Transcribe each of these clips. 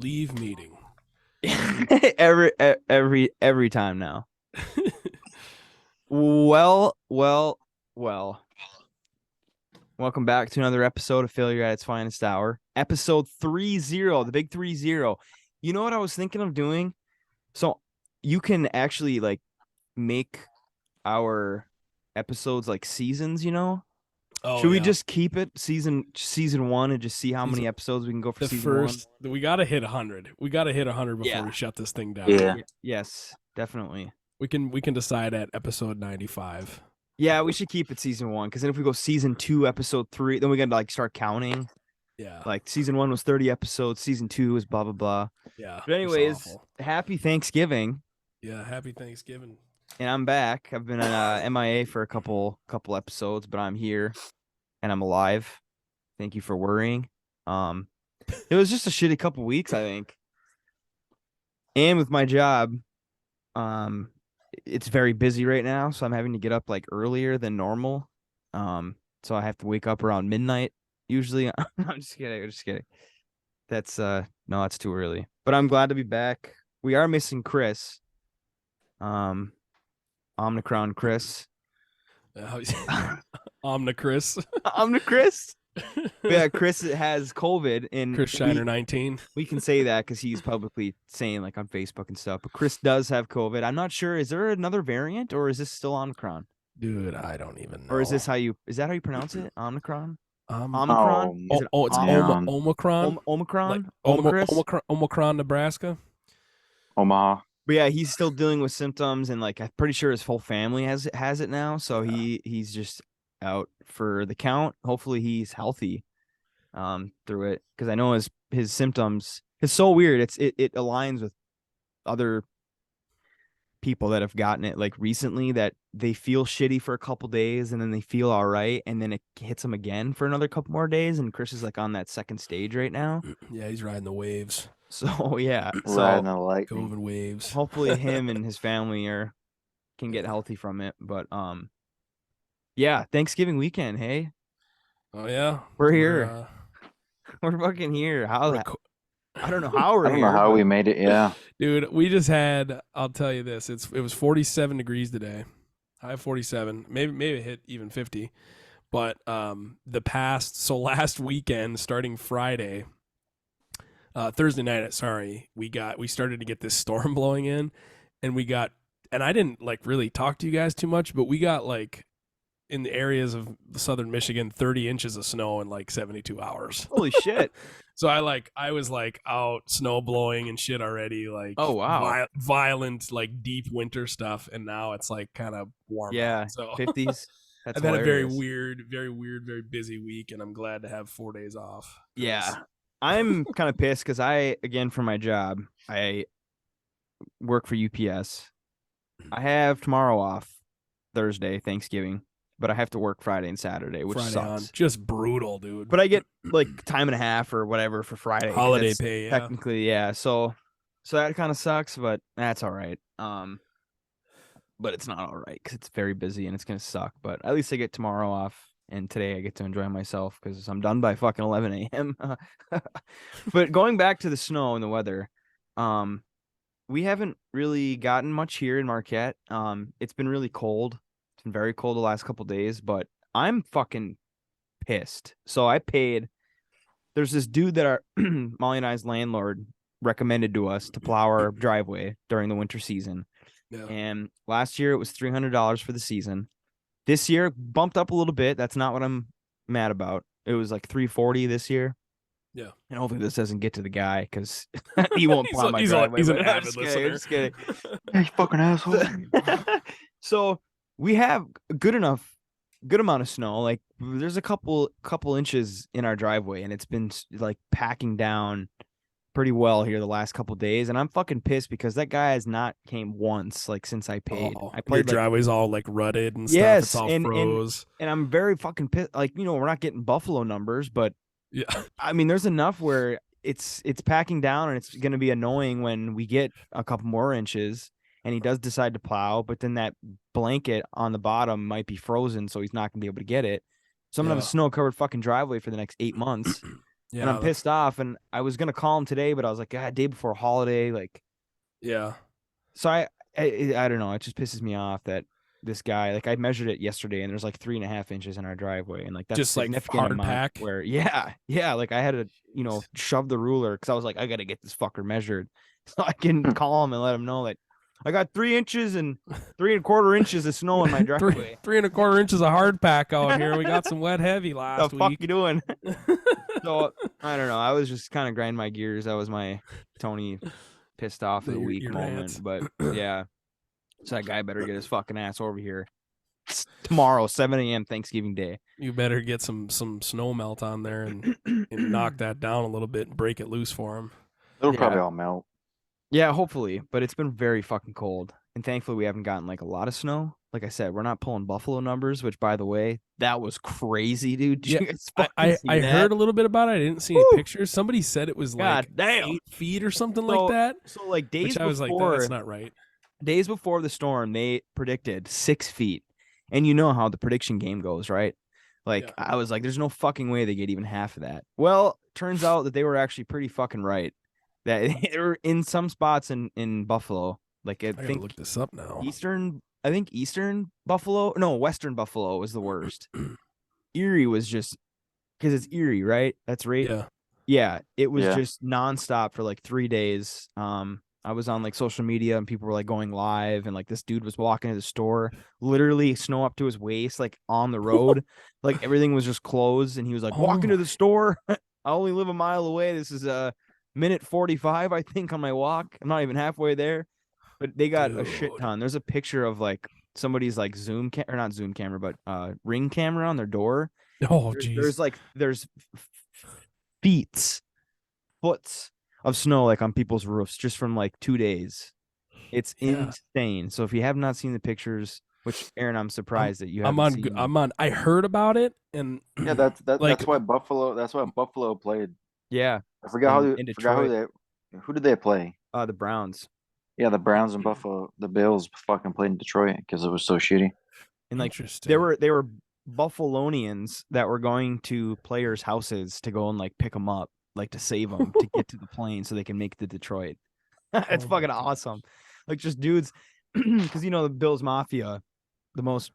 Leave meeting. every time now. Well. Welcome back to another episode of Failure at its Finest Hour. Episode 30, the big 30. You know what I was thinking of doing? So you can actually like make our episodes like seasons, you know? Oh Should we yeah. just keep it season one and just see how many episodes we can go for The season one? first, we gotta hit 100. We gotta hit 100 before we shut this thing down. Yeah. Yes, definitely. We can decide at episode 95. Yeah, we should keep it season one because then if we go season 2, episode 3, then we gotta like start counting. Yeah. Like season 1 was 30 episodes, season 2 was blah blah blah. Yeah. But anyways, happy Thanksgiving. Yeah, happy Thanksgiving. And I'm back. I've been MIA for a couple episodes, but I'm here and I'm alive. Thank you for worrying. It was just a shitty couple weeks, I think. And with my job, it's very busy right now, so I'm having to get up like earlier than normal. So I have to wake up around midnight usually. I'm just kidding. That's no, that's too early. But I'm glad to be back. We are missing Chris. Omnicron Chris. Omnicris. Omnicris. Yeah, Chris has COVID and Chris Shiner 19. We can say that because he's publicly saying like on Facebook and stuff. But Chris does have COVID. I'm not sure. Is there another variant or is this still Omicron? Dude, I don't even know. Or is that how you pronounce it? Omicron? Omicron? Is it it's Omicron? Omicron? Like Omicron, Nebraska? Omaha. But yeah, he's still dealing with symptoms and like I'm pretty sure his whole family has it now. So he's just out for the count. Hopefully he's healthy through it because I know his symptoms. It's so weird. It aligns with other people that have gotten it like recently that they feel shitty for a couple days and then they feel all right and then it hits them again for another couple more days. And Chris is like on that second stage right now. Yeah, he's riding the waves. So yeah, Riding the lightning. COVID waves. Hopefully him and his family can get healthy from it. But yeah, Thanksgiving weekend. Hey, oh yeah, we're here. We're fucking here. I don't know how we're I don't here. know how we made it. Yeah, dude, we just had. I'll tell you this. It was 47 degrees today. High 47. Maybe it hit even 50. But last weekend, starting Friday, Thursday night. Sorry, we started to get this storm blowing in, and I didn't like really talk to you guys too much, but we got like in the areas of southern Michigan, 30 inches of snow in like 72 hours. Holy shit. So I was like out snow blowing and shit already, like oh wow, violent like deep winter stuff, and now it's like kind of warm. Yeah, so 50s. I've had a very weird, very busy week, and I'm glad to have 4 days off. Yeah, I'm kind of pissed because again for my job, I work for UPS. I have tomorrow off, Thursday, Thanksgiving. But I have to work Friday and Saturday, which sucks. Just brutal, dude. But I get like time and a half or whatever for Friday. Holiday pay, yeah. Technically, yeah. So that kind of sucks, but that's all right. But it's not all right because it's very busy and it's gonna suck. But at least I get tomorrow off, and today I get to enjoy myself because I'm done by fucking 11 a.m. But going back to the snow and the weather, we haven't really gotten much here in Marquette. It's been really cold. Very cold the last couple days, but I'm fucking pissed. So I paid. There's this dude that our Molly and I's landlord recommended to us to plow our driveway during the winter season. Yeah. And last year it was $300 for the season. This year bumped up a little bit. That's not what I'm mad about. It was like $340 this year. Yeah. And hopefully this doesn't get to the guy because he won't plow my driveway. He's an avid listener. Just kidding. Yeah, you fucking asshole. So we have a good amount of snow. Like there's a couple inches in our driveway, and it's been like packing down pretty well here the last couple days. And I'm fucking pissed because that guy has not came once like since I paid. I played your driveway's all like rutted and stuff. Yes, it's all froze. And I'm very fucking pissed. Like we're not getting Buffalo numbers, but yeah, I mean there's enough where it's packing down, and it's going to be annoying when we get a couple more inches. And he does decide to plow, but then that blanket on the bottom might be frozen, so he's not going to be able to get it. So I'm going to have a snow-covered fucking driveway for the next 8 months. Yeah, and I'm pissed off. And I was gonna call him today, but I was like, God, day before holiday, like. Yeah. So I don't know. It just pisses me off that this guy, like, I measured it yesterday, and there's like 3.5 inches in our driveway, and like that's Just a like significant hard amount. pack. Where yeah, like I had to shove the ruler because I was like, I got to get this fucker measured so I can call him and let him know that I got 3 inches and 3.25 inches of snow in my driveway. 3.25 inches of hard pack out here. We got some wet heavy last The fuck week. you doing? So I don't know. I was just kind of grinding my gears. That was my Tony pissed off of the week your moment. rants. But yeah, so that guy better get his fucking ass over here tomorrow, 7 a.m. Thanksgiving Day. You better get some snow melt on there and knock that down a little bit and break it loose for him. It'll probably all melt. Yeah, hopefully. But it's been very fucking cold. And thankfully we haven't gotten like a lot of snow. Like I said, we're not pulling Buffalo numbers, which by the way, that was crazy, dude. Did you guys fucking see I that? heard a little bit about it. I didn't see any pictures. Somebody said it was like God damn. 8 feet or something like that. So like days Which before, I was like, that's not right. Days before the storm, they predicted 6 feet. And you know how the prediction game goes, right? Like, I was like, there's no fucking way they get even half of that. Well, turns out that they were actually pretty fucking right. That they were in some spots in Buffalo. Like, I gotta think look this up now. Eastern Buffalo. No, Western Buffalo was the worst. Erie was just because it's Erie, right? That's right. Yeah. Yeah. It was just nonstop for like 3 days. I was on like social media and people were like going live, and like this dude was walking to the store, literally snow up to his waist, like on the road, like everything was just closed, and he was like walking to the store. I only live a mile away. This is a minute 45, I think, on my walk. I'm not even halfway there, but they got a shit ton. There's a picture of like somebody's like not Zoom camera, but Ring camera on their door. Oh, geez. There's foots of snow like on people's roofs just from like 2 days. It's insane. So if you have not seen the pictures, which Aaron, I'm surprised that you haven't seen. I heard about it, and yeah, that's why Buffalo played. Yeah, I forgot who did they play? The Browns. Yeah, the Browns and Buffalo, the Bills fucking played in Detroit because it was so shitty. And like there were Buffalonians that were going to players' houses to go and like pick them up, like to save them to get to the plane so they can make it to Detroit. It's fucking awesome. Like just dudes, because the Bills Mafia, the most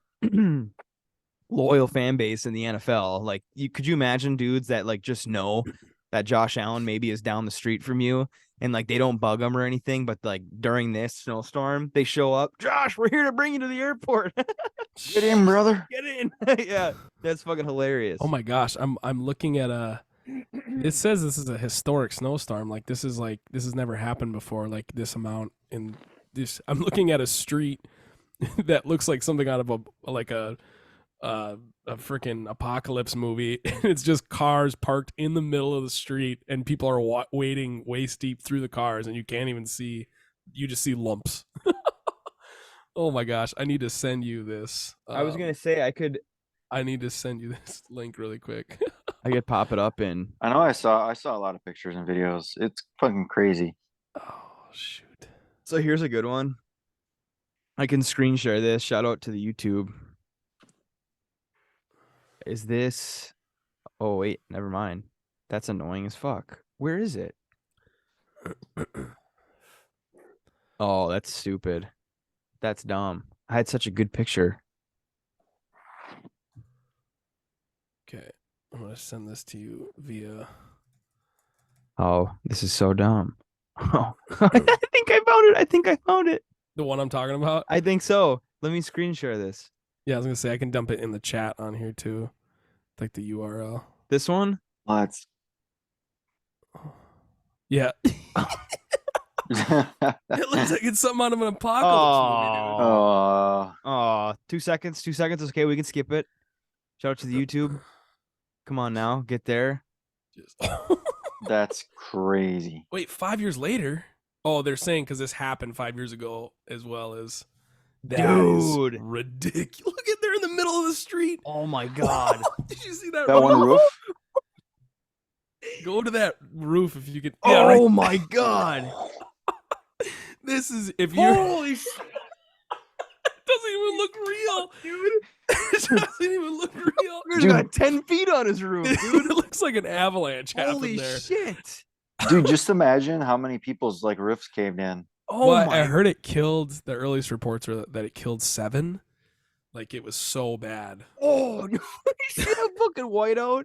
loyal fan base in the NFL. Like, could you imagine dudes that like just know that Josh Allen maybe is down the street from you, and like they don't bug him or anything, but like during this snowstorm they show up. Josh, we're here to bring you to the airport. Get in, brother. Get in. Yeah, that's fucking hilarious. Oh my gosh, I'm looking at it says this is a historic snowstorm. Like this has never happened before. Like this amount in this. I'm looking at a street that looks like something out of a freaking apocalypse movie. It's just cars parked in the middle of the street, and people are wading waist deep through the cars, and you can't even see. You just see lumps. Oh my gosh, I need to send you this. I was gonna say I need to send you this link really quick. I could pop it up in. I know I saw a lot of pictures and videos. It's fucking crazy. Oh shoot. So here's a good one. I can screen share this. Shout out to the YouTube. Is this? Oh wait, never mind. That's annoying as fuck. Where is it? Oh, that's stupid. That's dumb. I had such a good picture. Okay, I'm gonna send this to you via. Oh, this is so dumb. Oh, I think I found it. The one I'm talking about? I think so. Let me screen share this. Yeah, I was gonna say I can dump it in the chat on here too, like the URL. This one? Let's. Yeah. It looks like it's something out of an apocalypse movie, dude. Oh, 2 seconds. 2 seconds. Okay, we can skip it. Shout out to the YouTube. Come on now, get there. that's crazy. Wait, 5 years later? Oh, they're saying because this happened 5 years ago as well as. Dude, ridiculous! Look at they're in the middle of the street. Oh my god! Did you see that? That one roof. Go to that roof if you could. Yeah, oh right. My god! This is if you're. Holy shit! doesn't even look real, dude. It doesn't even look real. He's got 10 feet on his roof, dude. It looks like an avalanche Holy happened there. shit. Dude, just imagine how many people's like roofs caved in. Oh Well, my. I heard it killed. The earliest reports are that it killed 7. Like it was so bad. Oh, no. You see that fucking whiteout?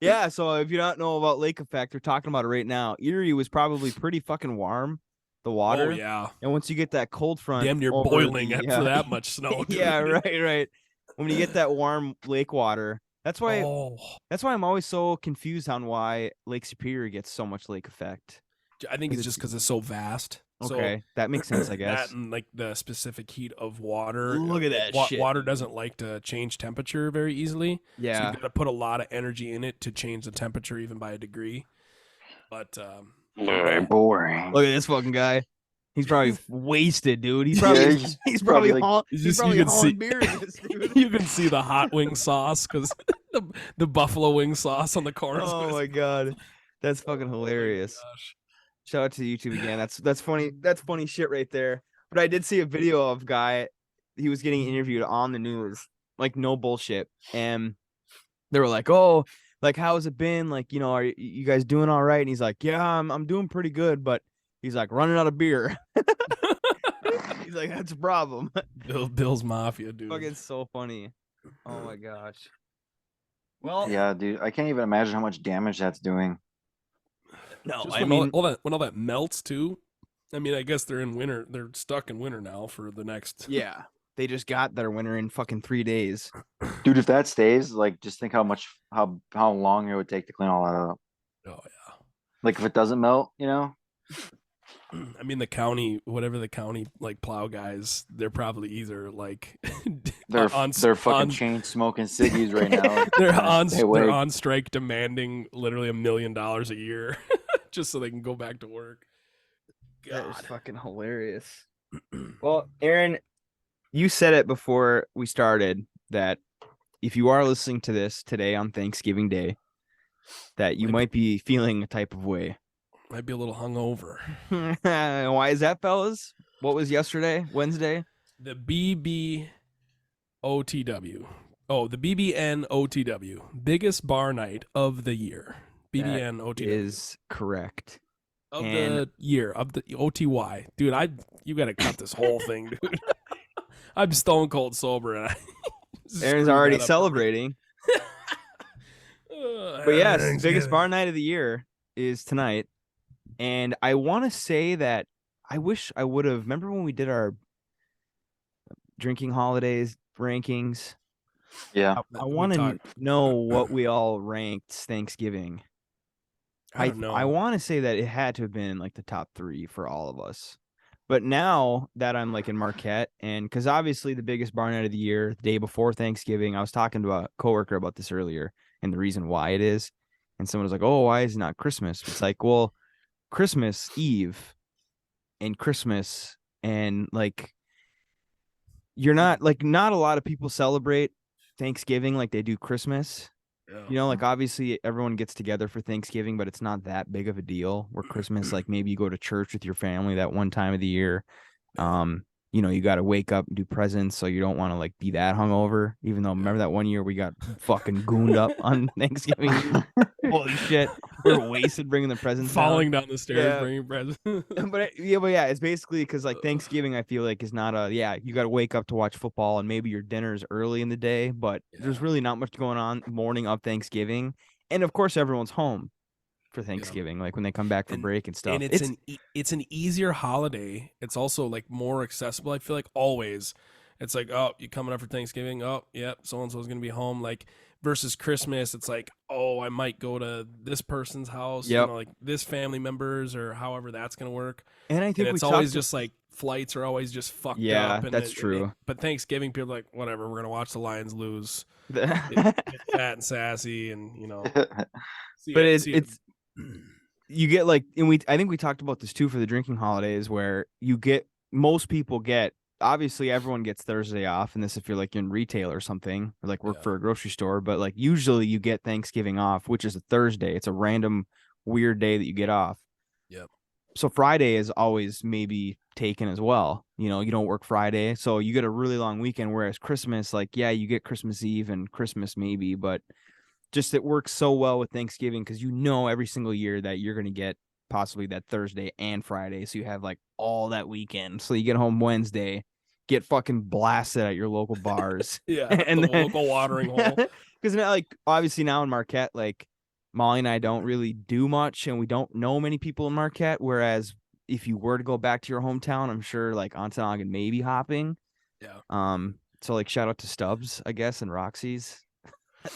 Yeah, so if you don't know about lake effect, we're talking about it right now. Erie was probably pretty fucking warm, the water. Oh yeah, And once you get that cold front, damn near over boiling the- for that much snow. Dude. Yeah, right. When you get that warm lake water, that's why Oh, I'm always so confused on why Lake Superior gets so much lake effect. I think it's just because it's so vast. Okay, that makes sense, I guess. That and like the specific heat of water. Look at that shit. Water doesn't like to change temperature very easily. So Yeah. you got to put a lot of energy in it to change the temperature even by a degree. But Very boring. Look at this fucking guy. He's probably wasted, dude. He's probably he's probably like- hauling beer in this, dude. you can see the hot wing sauce because the buffalo wing sauce on the corners. Oh my god, that's fucking hilarious. Gosh. Shout out to YouTube again. That's funny. That's funny shit right there. But I did see a video of a guy. He was getting interviewed on the news, like no bullshit, and they were like, "Oh, like how has it been? Like, you know, are you guys doing all right?" And he's like, "Yeah, I'm doing pretty good," but he's like running out of beer. He's like, "That's a problem." Bill's Mafia, dude. Fucking so funny. Oh my gosh. Well, Yeah, dude, I can't even imagine how much damage that's doing. no, Just I when mean, when all that melts too. I mean, I guess they're in winter. They're stuck in winter now for the next. yeah, they just got their winter in fucking 3 days. Dude, if that stays, like, just think how long it would take to clean all that up. Oh yeah. Like, if it doesn't melt, you know? I mean, the county, whatever the county like plow guys, they're probably either like They're on fucking chain smoking ciggies right now. they're trying to stay awake. on strike demanding literally $1 million a year just so they can go back to work. That is God. fucking hilarious. Well, Aaron, you said it before we started that if you are listening to this today on Thanksgiving Day, that you might be feeling a type of way. Might be a little hungover. Why is that, fellas? What was yesterday, Wednesday? The BBOTW. Oh, the BBNOTW. Biggest bar night of the year. BBNOTW. Is correct. Of and- the year. Of the OTY. Dude, you got to cut this whole thing, dude. I'm stone cold sober. And Aaron's already celebrating. But yes, the biggest bar night of the year is tonight. And I want to say that I wish I would have. Remember when we did our drinking holidays rankings? Yeah. I want to know what we all ranked Thanksgiving. I don't know. I want to say that it had to have been like the top 3 for all of us. But now that I'm like in Marquette, and because obviously the biggest bar night of the year, the day before Thanksgiving, I was talking to a coworker about this earlier and the reason why it is. And someone was like, "Oh, why is it not Christmas?" It's like, well, Christmas Eve and Christmas and like you're not a lot of people celebrate Thanksgiving like they do Christmas. You know, like obviously everyone gets together for Thanksgiving, but it's not that big of a deal. Where Christmas, like maybe you go to church with your family that one time of the year. You know, you got to wake up and do presents, so you don't want to like be that hungover. Even though remember that one year we got fucking gooned up on Thanksgiving. Holy shit, we're wasted bringing the presents, falling down the stairs, Yeah. bringing presents. but yeah, it's basically because like Thanksgiving, I feel like is not you got to wake up to watch football and maybe your dinner's early in the day, but there's really not much going on morning of Thanksgiving, and of course everyone's home for Thanksgiving, like when they come back for break and stuff. And it's an easier holiday. It's also like more accessible. I feel like always, it's like, oh, you coming up for Thanksgiving? Oh, yep, so and so's gonna be home. Like versus Christmas, it's like, oh, I might go to this person's house. Yep. You know, like this family members or however that's gonna work. And I think it's always just like flights are always just fucked up. Yeah, and that's true. But Thanksgiving, people are like, whatever, we're gonna watch the Lions lose, but get fat and sassy, and you know. it's you get like, and I think we talked about this too for the drinking holidays, where most people get, obviously everyone gets Thursday off, and this if you're like in retail or something, or like work for a grocery store, but like usually you get Thanksgiving off, which is a Thursday. It's a random weird day that you get off. Yep. So Friday is always maybe taken as well. You know, you don't work Friday, so you get a really long weekend. Whereas Christmas, like, yeah, you get Christmas Eve and Christmas maybe, but just it works so well with Thanksgiving because you know every single year that you're going to get possibly that Thursday and Friday. So you have like all that weekend. So you get home Wednesday, get fucking blasted at your local bars. Yeah, And the then, local watering hole. because now, like, obviously now in Marquette, like, Molly and I don't really do much and we don't know many people in Marquette. Whereas if you were to go back to your hometown, I'm sure like Ontonagon may be hopping. Yeah. So like shout out to Stubbs, I guess, and Roxy's.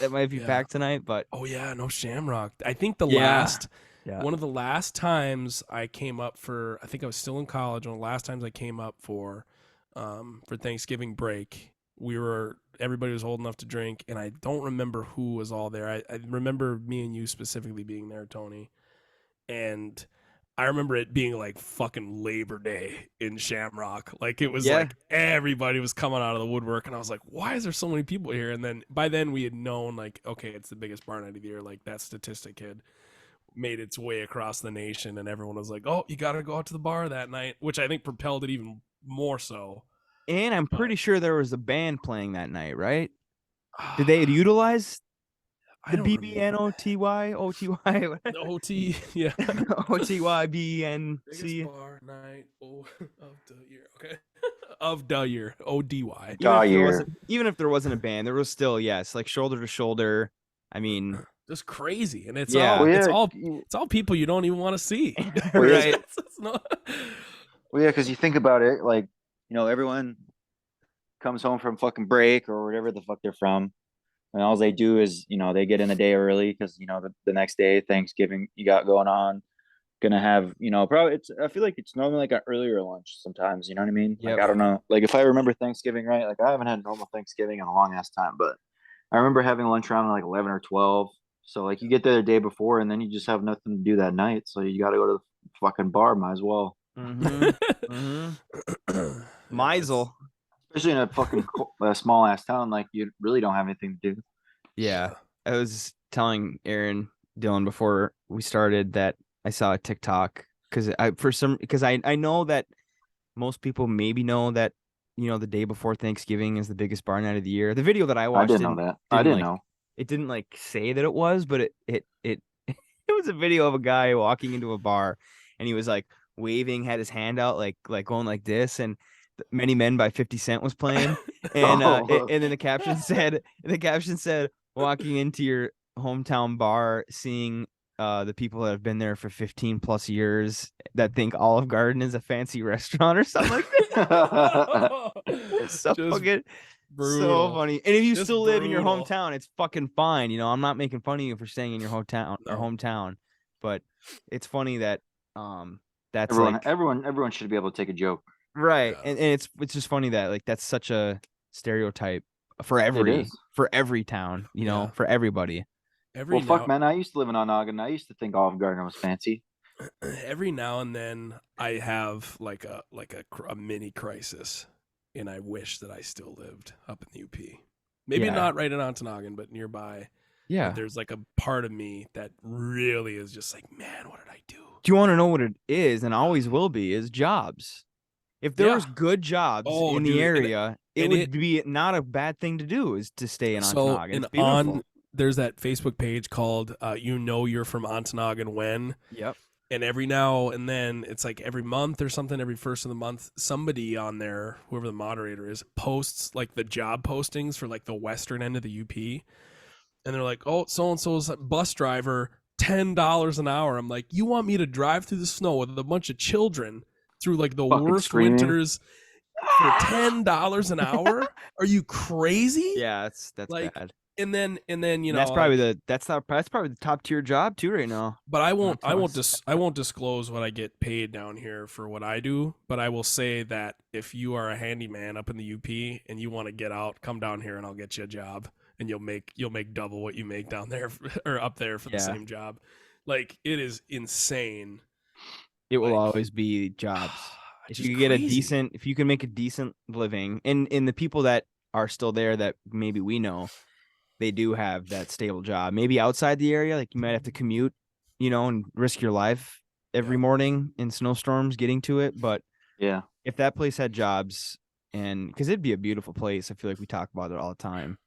That might be Yeah. packed tonight, but Oh yeah, no Shamrock. I think yeah. one of the last times I came up for, I think I was still in college. One of the last times I came up for Thanksgiving break, everybody was old enough to drink, and I don't remember who was all there. I remember me and you specifically being there, Tony, and I remember it being like fucking Labor Day in Shamrock. Like it was Yeah. like everybody was coming out of the woodwork, and I was like, why is there so many people here? And then by then we had known, like, okay, it's the biggest bar night of the year. Like that statistic had made its way across the nation, and everyone was like, oh, you got to go out to the bar that night, which I think propelled it even more so. And I'm pretty sure there was a band playing that night, right? Did they utilize I the don't remember. BBNOTY, The OT, yeah. OTY, Biggest bar night of the year. Okay. Of the year. ODY. Even if there wasn't a band, there was still, yes, like shoulder to shoulder. I mean, Just crazy. And it's Yeah. all Well, it's yeah, all you- it's all people you don't even want to see. right? It's not- well, yeah, because you think about it, like, everyone comes home from fucking break or whatever the fuck they're from, and all they do is, they get in a day early because the next day Thanksgiving you got going on. Gonna have, probably I feel like it's normally like an earlier lunch sometimes, you know what I mean? Like, Yep. I don't know. Like if I remember Thanksgiving right, like I haven't had normal Thanksgiving in a long ass time, but I remember having lunch around like 11 or 12. So like you get there the day before and then you just have nothing to do that night. So you gotta go to the fucking bar, might as well. Meisel. Especially in a fucking small ass town, like you really don't have anything to do. Yeah. I was telling Aaron Dylan before we started that I saw a TikTok because I know that most people maybe know that the day before Thanksgiving is the biggest bar night of the year. The video that I I watched didn't know that. I didn't know. It didn't like say that it was, but it it was a video of a guy walking into a bar and he was like waving, had his hand out like going like this, and Many Men by 50 Cent was playing. And and then the caption said walking into your hometown bar, seeing the people that have been there for 15 plus years that think Olive Garden is a fancy restaurant or something like that. It's so Just fucking brutal. so funny. And if you Just still live in your brutal. hometown, it's fucking fine. I'm not making fun of you for staying in your hometown, but it's funny that that's everyone should be able to take a joke. right. Yeah. And it's just funny that like that's such a stereotype for It every is. town, Yeah. for everybody. Well, fuck, man. I used to live in Ontonagon. I used to think Olive Garden was fancy. Every now and then I have like a mini crisis, and I wish that I still lived up in the UP. Maybe Yeah. not right in Ontonagon, but nearby. Yeah. But there's like a part of me that really is just like, man, what did I do? Do you want to know what it is, and always will be, is jobs. If there was good jobs in the area, it would be not a bad thing to do is to stay in Ontonagon. It's beautiful. There's that Facebook page called You're from Ontonagon When. Yep. And every now and then, it's like every month or something, every first of the month, somebody on there, whoever the moderator is, posts like the job postings for like the western end of the UP. And they're like, oh, so-and-so's bus driver, $10 an hour. I'm like, you want me to drive through the snow with a bunch of children through like the Fucking worst screaming. winters for $10 an hour? Are you crazy? Yeah, that's like, bad. And then that's probably the top tier job too right now. But I won't disclose what I get paid down here for what I do. But I will say that if you are a handyman up in the UP and you want to get out, come down here and I'll get you a job, and you'll make double what you make down there or up there for the same job. Like, it is insane. It will always be jobs. If you get if you can make a decent living, and the people that are still there that maybe we know, they do have that stable job. Maybe outside the area, like you might have to commute, and risk your life every morning in snowstorms getting to it. But Yeah. If that place had jobs, and because it'd be a beautiful place, I feel like we talk about it all the time.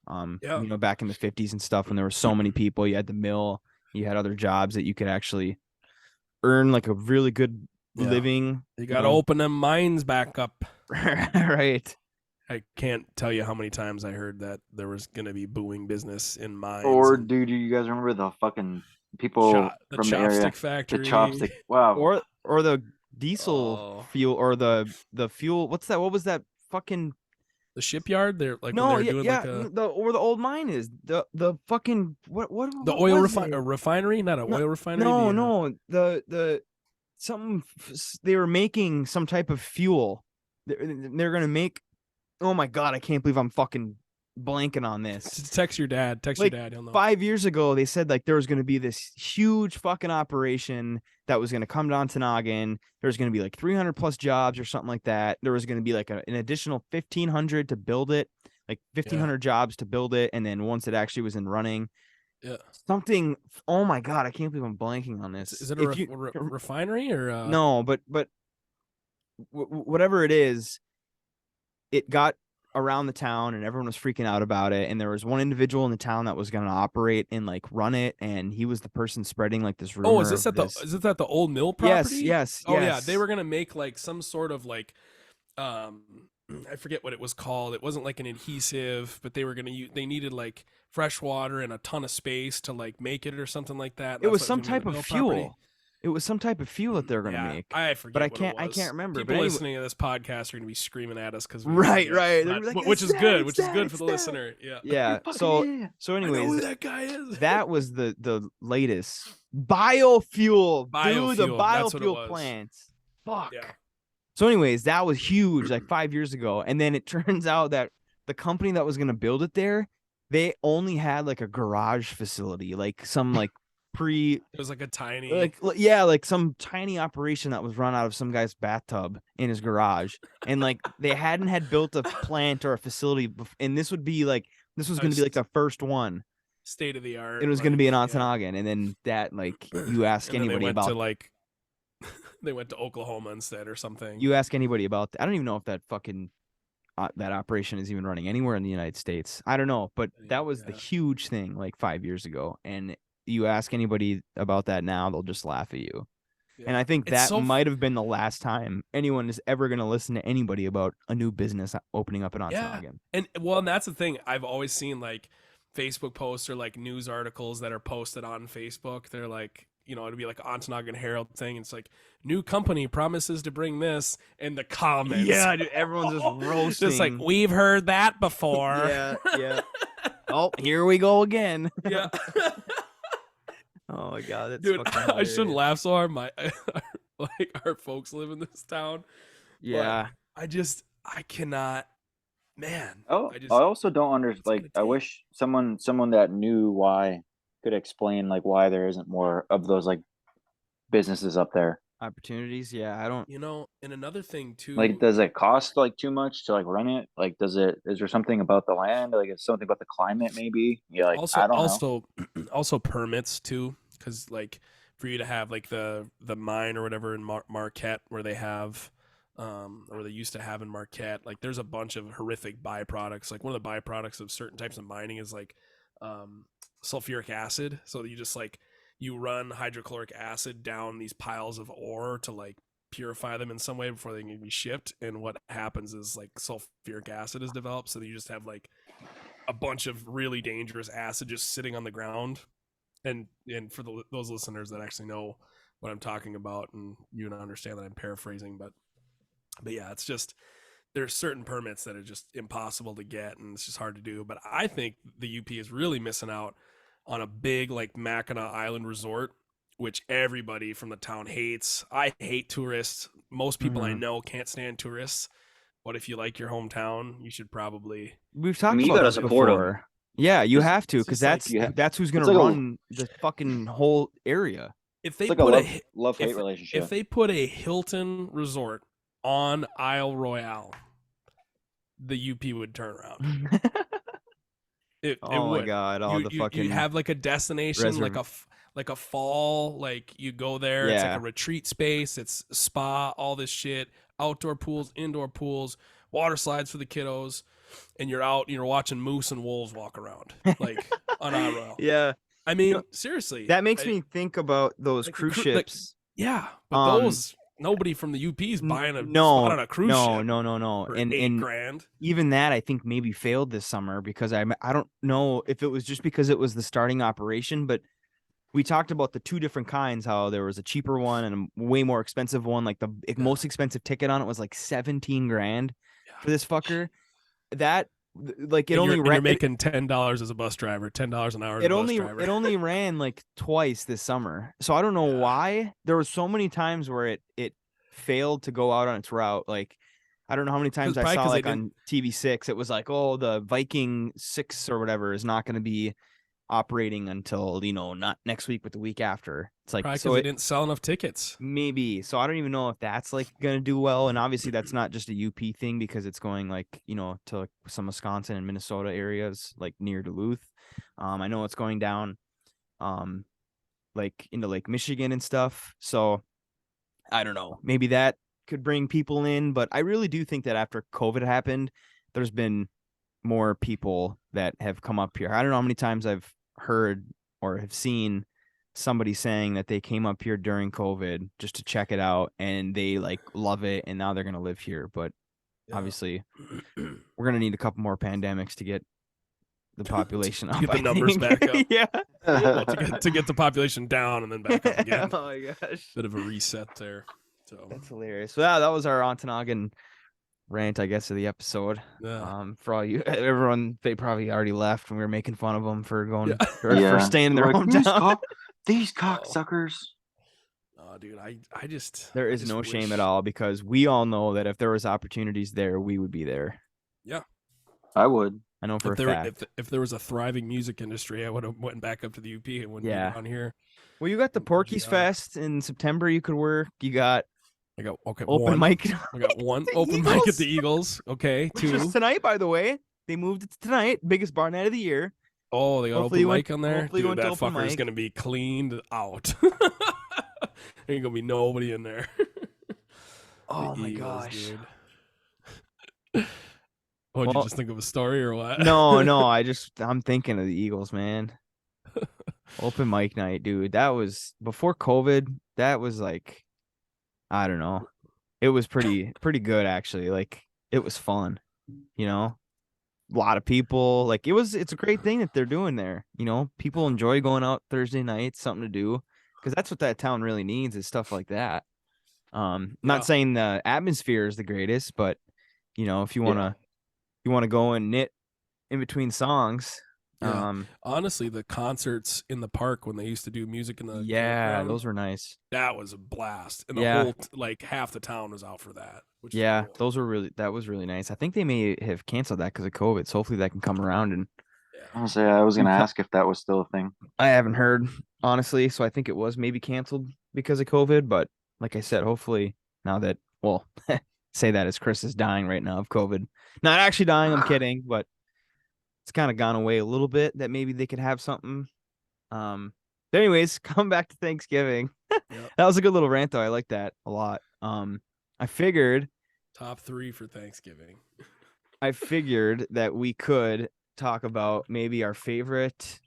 Yeah. You know, back in the 50s and stuff, when there were so many people, you had the mill, you had other jobs that you could actually earn like a really good Yeah. living. You got to open them mines back up. Right. I can't tell you how many times I heard that there was going to be booming business in mines. Or and dude, do you guys remember the fucking people the from the area? chopstick factory. The chopstick. Wow. Or the diesel fuel, or the fuel. What's that? What was that fucking the shipyard? They're like no, when they're doing like or the old mine is the fucking the oil refinery, not an oil refinery. No, the something they were making some type of fuel. They're gonna make. Oh my god, I can't believe I'm fucking blanking on this. Text your dad. Text Like, your dad. He'll know. 5 years ago, they said like there was going to be this huge fucking operation that was going to come down to Noggin. There's going to be like 300 plus jobs or something like that. There was going to be like an additional 1,500 to build it, like 1,500 jobs to build it, and then once it actually was in running, something. Oh my god, I can't believe I'm blanking on this. Is it a refinery or no? But whatever it is, it got around the town and everyone was freaking out about it, and there was one individual in the town that was going to operate and like run it, and he was the person spreading like this rumor. Oh, is this at the old mill property? Yes. Oh yeah, they were going to make like some sort of like I forget what it was called. It wasn't like an adhesive, but they were going to use, they needed like fresh water and a ton of space to like make it or something like that. It was some type of fuel. Property. It was some type of fuel that they're going to make. I forget, but I can't remember. People listening to this podcast are going to be screaming at us because right, like, which is good, which is good for the listener. Yeah. So anyways, I know who that guy is. That was the latest biofuel. Dude, the biofuel plants. Fuck. Yeah. So anyways, that was huge, like 5 years ago, and then it turns out that the company that was going to build it there, they only had like a garage facility, like some like. It was like a tiny like some tiny operation that was run out of some guy's bathtub in his garage, and like they hadn't had built a plant or a facility, and this was going to be like the first one, state of the art. It was going to be in Ontonagon, and then that like you ask anybody about to like they went to Oklahoma instead or something. You ask anybody about I don't even know if that fucking that operation is even running anywhere in the United States. I don't know, but that was the huge thing like 5 years ago, and you ask anybody about that now, they'll just laugh at you. Yeah. And I think that might have been the last time anyone is ever going to listen to anybody about a new business opening up in Ontonagon. And that's the thing. I've always seen like Facebook posts or like news articles that are posted on Facebook. They're like, you know, it'd be like Ontonagon Herald thing. It's like, new company promises to bring this, in the comments. Yeah, dude, everyone's just roasting. Just like, we've heard that before. Yeah. Oh, here we go again. Yeah. Oh my god, that's dude! I shouldn't laugh so hard. Like our folks live in this town. Yeah, I cannot, man. Oh, I also don't understand. Like, I wish someone that knew why could explain like why there isn't more of those like businesses up there. Opportunities, yeah. I don't. You know, and another thing too. Like, does it cost like too much to like run it? Like, is there something about the land? Like, is something about the climate maybe? Yeah, like I don't know. Also permits too, because like for you to have like the mine or whatever in Marquette where they have, or they used to have in Marquette, like there's a bunch of horrific byproducts. Like one of the byproducts of certain types of mining is like sulfuric acid. So you just like you run hydrochloric acid down these piles of ore to like purify them in some way before they can be shipped, and what happens is like sulfuric acid is developed, so that you just have like a bunch of really dangerous acid just sitting on the ground. And for those listeners that actually know what I'm talking about, and you understand that I'm paraphrasing, but yeah, it's just there's certain permits that are just impossible to get, and it's just hard to do. But I think the UP is really missing out on a big like Mackinac Island resort, which everybody from the town hates. I hate tourists. Most people I know can't stand tourists. But if you like your hometown, you should probably. We've talked about this before. Yeah, you have to, because that's who's going to run the fucking whole area. If they put a love-hate relationship. If they put a Hilton resort on Isle Royale, the UP would turn around. It my would. god! All the fucking you have like a destination, like a fall, like you go there, it's like Yeah. a retreat space, it's spa, all this shit, outdoor pools, indoor pools, water slides for the kiddos, and you're out, you're watching moose and wolves walk around, like unreal. Yeah. I You know, mean, seriously, that makes me think about those like cruise ships. yeah, but Um, nobody from the UP is buying a spot no, on a cruise ship no. for And $8,000. even that I think maybe failed this summer because I don't know if it was just because it was the starting operation, but we talked about the two different kinds, how there was a cheaper one and a way more expensive one. Like the most expensive ticket on it was like 17 grand for this fucker. That like it And only you're making $10 as a bus driver, $10 an hour as a bus driver. it only ran like twice this summer. So I don't know why. There were so many times where it failed to go out on its route. Like I don't know how many times I saw like on TV6 it was like, oh, the Viking 6 or whatever is not going to be operating until, not next week but the week after. It's like, Probably so because they didn't sell enough tickets. maybe. So I don't even know if that's like going to do well, and obviously that's not just a UP thing because it's going like, to like some Wisconsin and Minnesota areas like near Duluth. I know it's going down like into Lake Michigan and stuff. So I don't know. Maybe that could bring people in, but I really do think that after COVID happened, there's been more people that have come up here. I don't know how many times I've heard or have seen somebody saying that they came up here during COVID just to check it out and they like love it and now they're going to live here. But obviously we're going to need a couple more pandemics to get the population up. To get the numbers back up. Yeah. Well, to get the population down and then back up again. Oh my gosh. Bit of a reset there. So that's hilarious. So yeah, that was our Ontonagon rant, I guess, of the episode. Yeah. For all you, everyone, they probably already left when we were making fun of them for going Yeah. for staying in their Like, hometown. These cocksuckers. Oh, dude, I just There I is just no shame wish- at all because we all know that if there was opportunities there, we would be there. Yeah. I would. I know for If a there fact. if there was a thriving music industry, I would have went back up to the UP and wouldn't be down here. Well, you got the Porky's Fest in September. You could work. You got I got open mic. I got one The open mic Eagles? at the Eagles. Okay, Which two. is tonight, by the way. They moved it to tonight. Biggest bar night of the year. Oh, they got Hopefully open you mic on there. hopefully you Dude, went to that open fucker's mic. gonna be cleaned out. Ain't gonna be nobody in there. Oh The my Eagles, gosh. dude. What, did Well, you just think of a story or what? No, I'm thinking of the Eagles, man. Open mic night, dude. That was before COVID. That was like, I don't know. It was pretty good actually. Like it was fun, A lot of people. Like it's a great thing that they're doing there. People enjoy going out Thursday nights, something to do, because that's what that town really needs is stuff like that. Not saying the atmosphere is the greatest, but if you wanna go and knit in between songs. Yeah. Honestly, the concerts in the park when they used to do music in the campground, those were nice. That was a blast, and the whole like half the town was out for that. Which Yeah, cool. those were that was really nice. I think they may have canceled that because of COVID. So hopefully that can come around. And Honestly, I was gonna ask if that was still a thing. I haven't heard honestly, so I think it was maybe canceled because of COVID. But like I said, hopefully now that say that as Chris is dying right now of COVID, not actually dying. I'm kidding, but it's kind of gone away a little bit. That maybe they could have something. But anyways, come back to Thanksgiving. That was a good little rant though. I like that a lot. I figured top 3 for Thanksgiving. I figured that we could talk about maybe our favorite,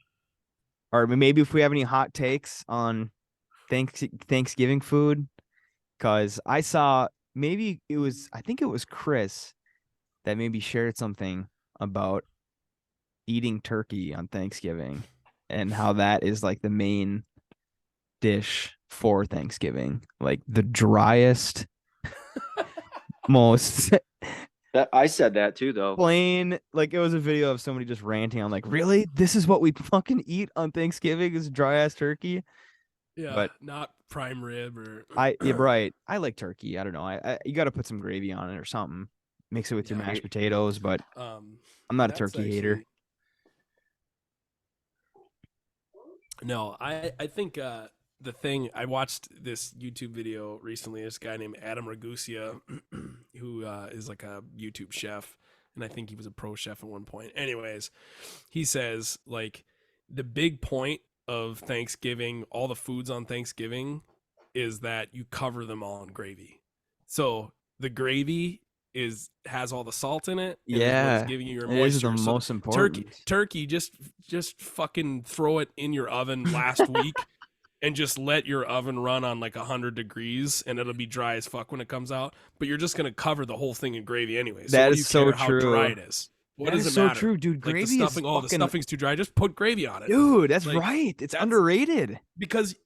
or maybe if we have any hot takes on Thanksgiving food, because I saw I think it was Chris that maybe shared something about eating turkey on Thanksgiving and how that is like the main dish for Thanksgiving, like the driest, most I said that too, though. plain. Like it was a video of somebody just ranting on like, really, this is what we fucking eat on Thanksgiving is dry ass turkey. Yeah, but not prime rib or you're right. I like turkey. I don't know. You got to put some gravy on it or something. Mix it with your mashed potatoes, but I'm not a turkey hater. No, I think the thing, I watched this YouTube video recently. This guy named Adam Ragusia, who is like a YouTube chef, and I think he was a pro chef at one point. Anyways, he says like the big point of Thanksgiving, all the foods on Thanksgiving, is that you cover them all in gravy. So the gravy has all the salt in it, and is what is Yeah, giving you your it is the moisture. So most important. turkey, just fucking throw it in your oven last week, and just let your oven run on like 100 degrees, and it'll be dry as fuck when it comes out. But you're just gonna cover the whole thing in gravy anyway. So That what do is you so care how dry true. it is? What That does is it so matter? true, dude. Like the Gravy is stuffing, the fucking stuffing's too dry. Just put gravy on it, dude. That's Like, right. It's that's- underrated. because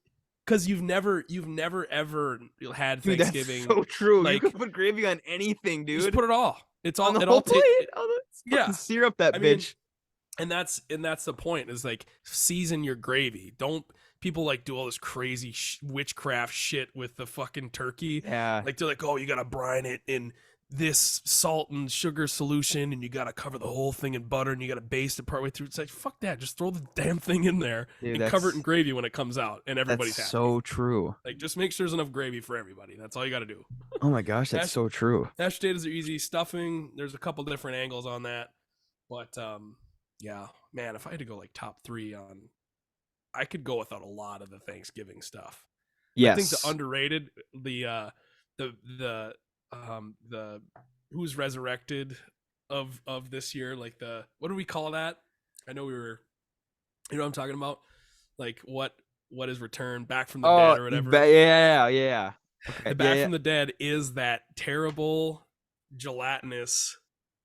you've never ever had Dude, Thanksgiving. that's so true. like- you can put gravy on anything, dude. Just put it all. It's all on the it whole all ta- plate. yeah. Fucking syrup that I mean, bitch. and that's the point, is like, season your gravy. Don't people like do all this crazy witchcraft shit with the fucking turkey? Yeah. Like, they're like, oh, you gotta brine it in this salt and sugar solution, and you gotta cover the whole thing in butter, and you gotta baste it partway through. It's like, fuck that, just throw the damn thing in there, Dude, and cover it in that's- gravy when it comes out, and everybody's That's happy. so true. Like, just make sure there's enough gravy for everybody. That's all you gotta do. Oh my gosh, that's Mashed- so true. Mashed potatoes are easy. Stuffing, there's a couple different angles on that, but yeah, man, if I had to go like top 3 on, I could go without a lot of the Thanksgiving stuff. Yes. I think the underrated, the who's resurrected of this year, like the, what do we call that? I know we were, you know what I'm talking about, like what is returned, back from the dead or whatever. Yeah. Okay. The back from the dead is that terrible gelatinous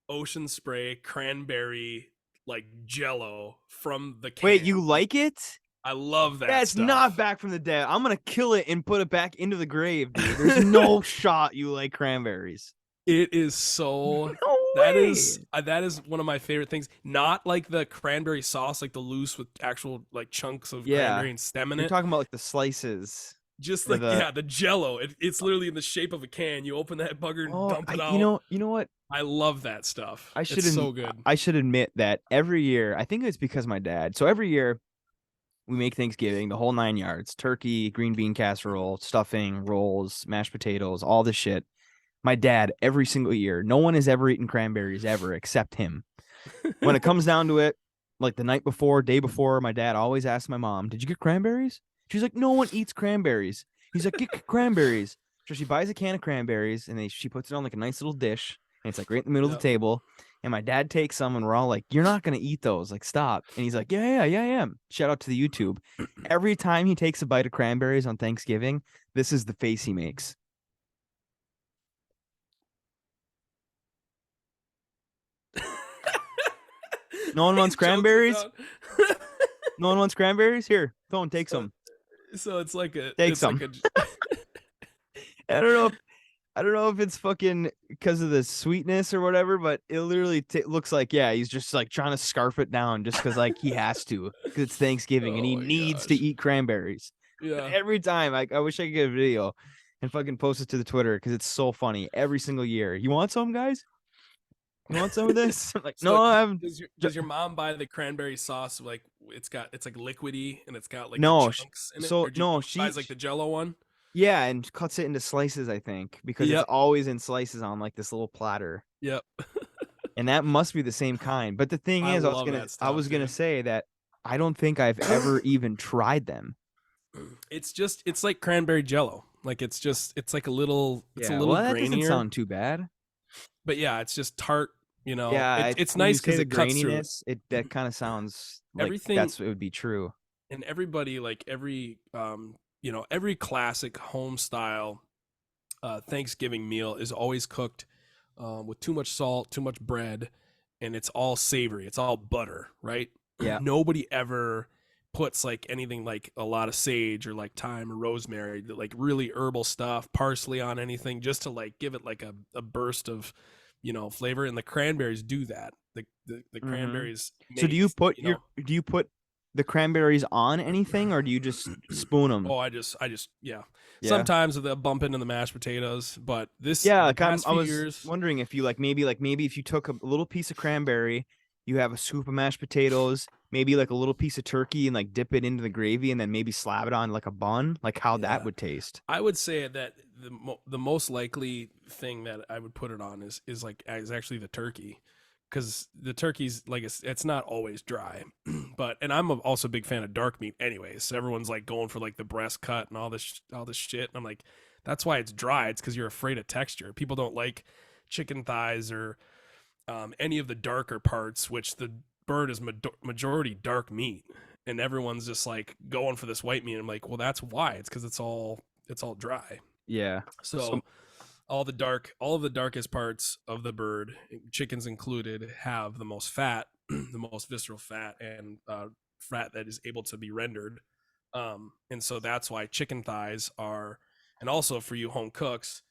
ocean spray cranberry like jello from the can. Wait, you like it? I love that. That's stuff. not back from the dead. I'm gonna kill it and put it back into the grave, dude. There's no shot you like cranberries. It is so. No That way. is one of my favorite things. Not like the cranberry sauce, like the loose with actual like chunks of Yeah. cranberry and stem in You're it. talking about like the slices. Just or like the- the jello. It's literally in the shape of a can. You open that bugger and dump it out. You know what? I love that stuff. I should It's so good. I should admit that every year, I think it's because my dad. So every year we make Thanksgiving, the whole 9 yards, turkey, green bean casserole, stuffing, rolls, mashed potatoes, all this shit. My dad, every single year, no one has ever eaten cranberries ever except him. When it comes down to it, like the night before, day before, my dad always asks my mom, "Did you get cranberries?" She's like, "No one eats cranberries." He's like, "Get cranberries." So she buys a can of cranberries and she puts it on like a nice little dish. And it's like right in the middle of the table. And my dad takes some and we're all like, "You're not going to eat those. Like, stop." And he's like, yeah, I am. Shout out to the YouTube. Every time he takes a bite of cranberries on Thanksgiving, this is the face he makes. No one wants Jokes cranberries? about- No one wants cranberries? Here, phone, take some. So it's like a. Take it's some. Like I don't know if it's fucking because of the sweetness or whatever, but it literally looks like, yeah, he's just like trying to scarf it down just because like he has to, because it's Thanksgiving and he Oh my needs to gosh. eat cranberries. yeah. Every time, I wish I could get a video and fucking post it to the Twitter because it's so funny every single year. You want some, guys? You want some of this? I'm like, So no, I'm. Does your mom buy the cranberry sauce? Like it's like liquidy and it's got like No, the chunks in it. so Or do you no, buys like the Jello one. Yeah, and cuts it into slices, I think, because Yep. it's always in slices on like this little platter. Yep. And that must be the same kind. But the thing I is, love that I stuff, was gonna dude. say that I don't think I've ever even tried them. It's like cranberry Jello. Like it's like a little a little well, that grainier. doesn't sound too bad. But yeah, it's just tart. You know, Yeah, it's when you nice say because the it cuts through. graininess, that kind of sounds like Everything- that's it would be true. And everybody, like every every classic home style Thanksgiving meal is always cooked with too much salt, too much bread, and it's all savory. It's all butter, right? Yeah. Nobody ever puts like anything like a lot of sage or like thyme or rosemary, like really herbal stuff, parsley on anything, just to like give it like a burst of flavor. And the cranberries do that. The cranberries. So do you put you know, do you put the cranberries on anything, or do you just spoon them? Oh, I just yeah. Yeah. Sometimes they'll bump into the mashed potatoes, but this Yeah, the like past I few was years, wondering if you maybe if you took a little piece of cranberry, you have a scoop of mashed potatoes, maybe like a little piece of turkey, and like dip it into the gravy, and then maybe slap it on like a bun, like how that Yeah. would taste. I would say that the most likely thing that I would put it on is actually the turkey, because the turkey's like it's not always dry, but and I'm also a big fan of dark meat anyways. So everyone's like going for like the breast cut and all this shit. And I'm like, that's why it's dry. It's because you're afraid of texture. People don't like chicken thighs or any of the darker parts, which the bird is majority dark meat, and everyone's just like going for this white meat. I'm like, well, that's why. It's because it's all dry. Yeah. So So all of the darkest parts of the bird, chickens included, have the most fat, the most visceral fat, and fat that is able to be rendered. And so that's why chicken thighs are, and also for you home cooks,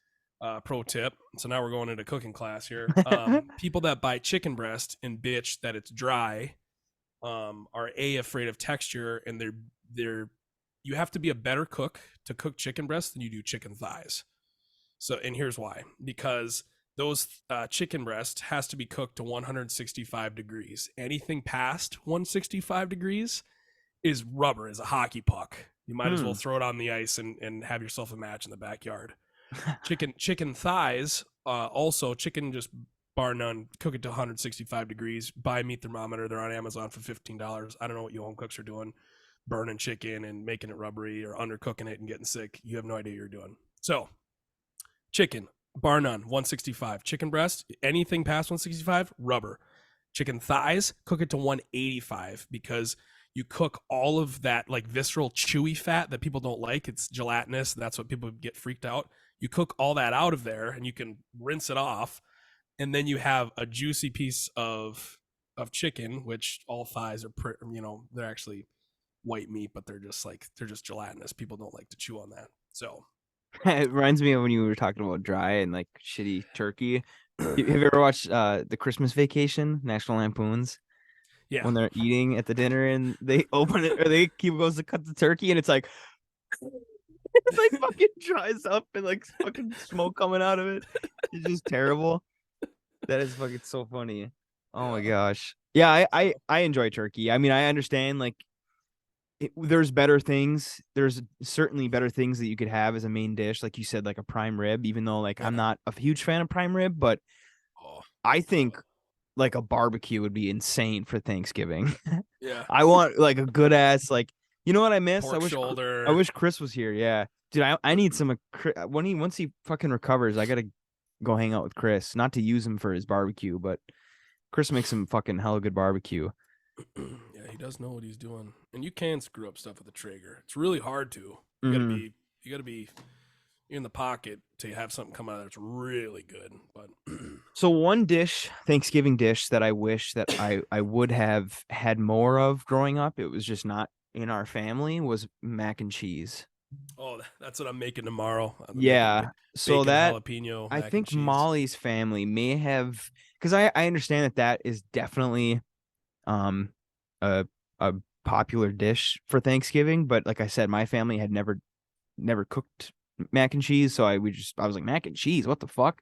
pro tip. So now we're going into cooking class here. People that buy chicken breast and bitch that it's dry, are afraid of texture, and they're you have to be a better cook to cook chicken breast than you do chicken thighs. So, and here's why: because those chicken breast has to be cooked to 165 degrees. Anything past 165 degrees is rubber, is a hockey puck. You might as well throw it on the ice and have yourself a match in the backyard. Chicken thighs, also chicken, just bar none, cook it to 165 degrees. Buy a meat thermometer. They're on Amazon for $15. I don't know what you home cooks are doing, burning chicken and making it rubbery or undercooking it and getting sick. You have no idea what you're doing. So chicken, bar none, 165. Chicken breast, anything past 165, rubber. Chicken thighs, cook it to 185, because you cook all of that like visceral chewy fat that people don't like. It's gelatinous. That's what people get freaked out. You cook all that out of there and you can rinse it off. And then you have a juicy piece of chicken, which all thighs are, they're actually white meat, but they're just gelatinous. People don't like to chew on that. So it reminds me of when you were talking about dry and like shitty turkey. Have you ever watched the Christmas Vacation, National Lampoons? yeah, When they're eating at the dinner and they open it, or they keep goes to cut the turkey and it's like it's like fucking dries up and like fucking smoke coming out of it. It's just terrible. That is fucking so funny. Oh my gosh. Yeah, I enjoy turkey. I mean, I understand like there's better things. There's certainly better things that you could have as a main dish, like you said, like a prime rib. Even though like I'm not a huge fan of prime rib, but I think like a barbecue would be insane for Thanksgiving. yeah. I want like a good ass like, you know what I miss? Pork shoulder. I wish Chris was here. Yeah, dude, I need some once he fucking recovers, I gotta go hang out with Chris. Not to use him for his barbecue, but Chris makes some fucking hella good barbecue. Yeah, he does know what he's doing, and you can screw up stuff with the Traeger. It's really hard to. You gotta be in the pocket to have something come out that's really good. But So one Thanksgiving dish that I wish that I would have had more of growing up, it was just not in our family, was mac and cheese. oh, that's what I'm making tomorrow. Yeah. So bacon that jalapeno. I Mac and think cheese. Molly's family may have, because I understand that is definitely a a popular dish for Thanksgiving, but like I said, my family had never cooked mac and cheese, so I was like, mac and cheese, what the fuck?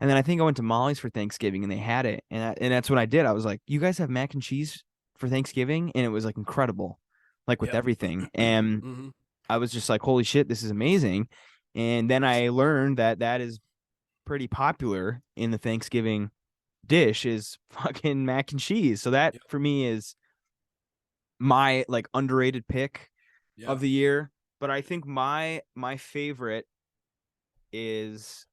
And then I think I went to Molly's for Thanksgiving and they had it, and that's what I did. I was like, you guys have mac and cheese for Thanksgiving? And it was like incredible, like with everything. And I was just like, holy shit, this is amazing. And then I learned that that is pretty popular in the Thanksgiving dish is fucking mac and cheese. So that for me is my like underrated pick of the year. But I think my favorite is,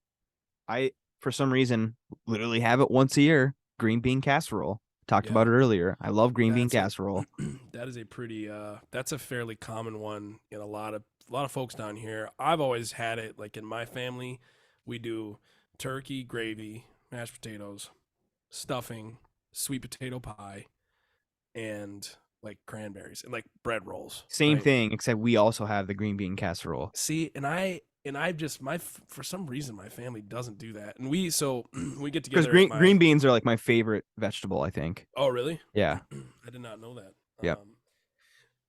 I for some reason literally have it once a year, green bean casserole. Talked about it earlier. I love green bean casserole. That is a pretty that's a fairly common one in a lot of folks down here. I've always had it like in my family. We do turkey, gravy, mashed potatoes, stuffing, sweet potato pie, and like cranberries and like bread rolls. Same right? thing, except we also have the green bean casserole. See, and I just for some reason my family doesn't do that, and we get together Because green beans are like my favorite vegetable, I think. Oh, really? Yeah. I did not know that. Yep.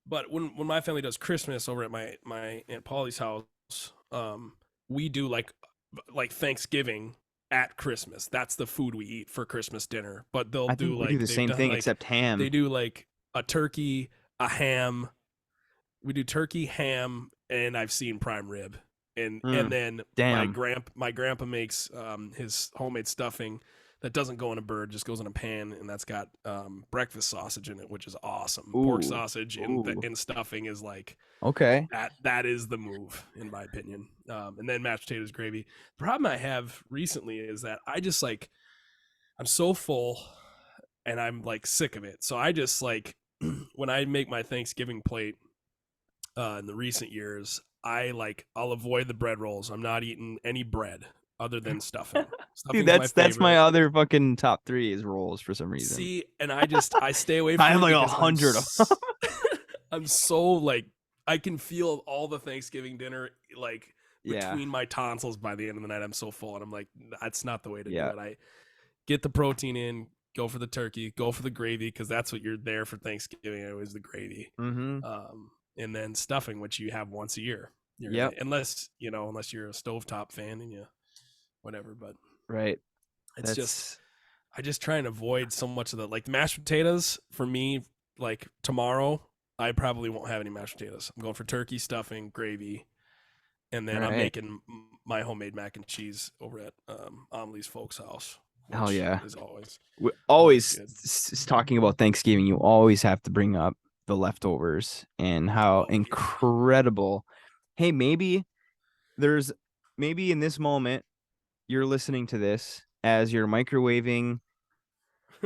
But when my family does Christmas over at my Aunt Polly's house, we do like Thanksgiving at Christmas. That's the food we eat for Christmas dinner. But they'll I do think we like do the same thing like, except ham. They do like a turkey, a ham. We do turkey, ham, and I've seen prime rib. And then Damn. my grandpa makes his homemade stuffing that doesn't go in a bird, just goes in a pan, and that's got breakfast sausage in it, which is awesome. Ooh. Pork sausage Ooh. in stuffing is like Okay. that is the move in my opinion. And then mashed potatoes, gravy. The problem I have recently is that I just like I'm so full and I'm like sick of it. So I just like when I make my Thanksgiving plate in the recent years, I'll avoid the bread rolls. I'm not eating any bread other than stuffing. Dude, Stuffing's my that's my favorite. other fucking top 3 is rolls for some reason. See, and I stay away from I have it like because 100 of them. I'm so like I can feel all the Thanksgiving dinner like Yeah. between my tonsils by the end of the night. I'm so full, and I'm like, that's not the way to Yeah. do it. I get the protein in, go for the turkey, go for the gravy because that's what you're there for Thanksgiving. Always the gravy, and then stuffing, which you have once a year. Yep. Unless you're a stovetop fan and you whatever, but Right. it's just I just try and avoid so much of the like the mashed potatoes for me. Like tomorrow, I probably won't have any mashed potatoes. I'm going for turkey, stuffing, gravy, and then I'm making my homemade mac and cheese over at Amelie's folks' house. Hell yeah! As always, we always talking about Thanksgiving. You always have to bring up the leftovers and how incredible. Hey, maybe in this moment you're listening to this as you're microwaving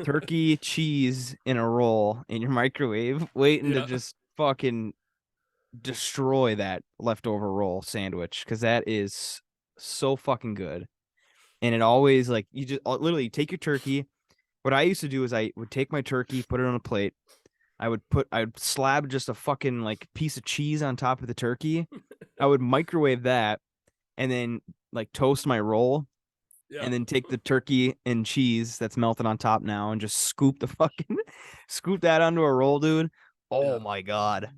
turkey cheese in a roll in your microwave, waiting to just fucking destroy that leftover roll sandwich because that is so fucking good. And it always like you just literally take your turkey. What I used to do is I would take my turkey, put it on a plate. I'd slab just a fucking like piece of cheese on top of the turkey. I would microwave that and then like toast my roll. Yeah. And then take the turkey and cheese that's melted on top now and just scoop that onto a roll, dude. Oh my God.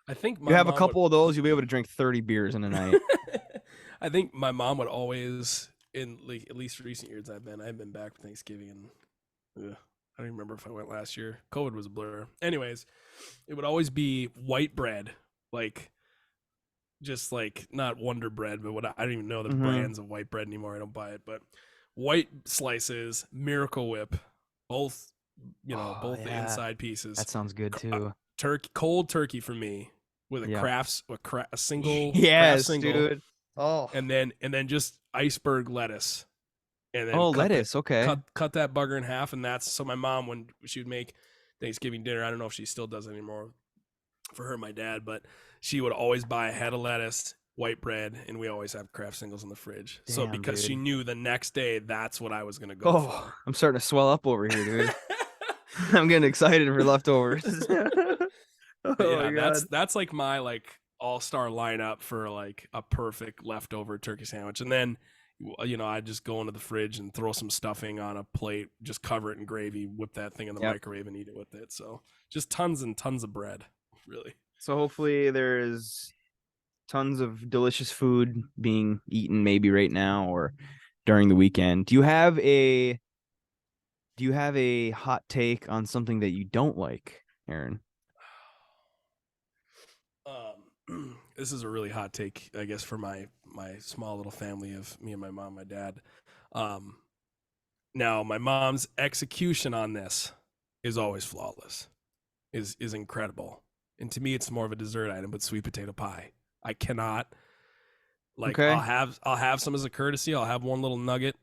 I think you have a couple of those, you'll be able to drink 30 beers in a night. I think my mom would always, in like at least recent years I've been back for Thanksgiving and I don't remember if I went last year. COVID was a blur. Anyways, it would always be white bread, like just like not Wonder Bread, but I don't even know the brands of white bread anymore. I don't buy it, but white slices, Miracle Whip, both the inside pieces. That sounds good too. Cold turkey for me with a single yes, single, dude. Oh, and then just iceberg lettuce. And then lettuce, okay. Cut that bugger in half, and that's so my mom when she would make Thanksgiving dinner. I don't know if she still does it anymore for her and my dad, but she would always buy a head of lettuce, white bread, and we always have Kraft singles in the fridge. Damn, so because she knew the next day that's what I was gonna go for. I'm starting to swell up over here, dude. I'm getting excited for leftovers. That's like my like all-star lineup for like a perfect leftover turkey sandwich, and then. I just go into the fridge and throw some stuffing on a plate, just cover it in gravy, whip that thing in the microwave and eat it with it. So just tons and tons of bread, really. So hopefully there's tons of delicious food being eaten maybe right now or during the weekend. Do you have a hot take on something that you don't like, Aaron? This is a really hot take, I guess, for my small little family of me and my mom, my dad. Now my mom's execution on this is always flawless, is incredible, and to me it's more of a dessert item, but sweet potato pie. I cannot I'll have some as a courtesy. I'll have one little nugget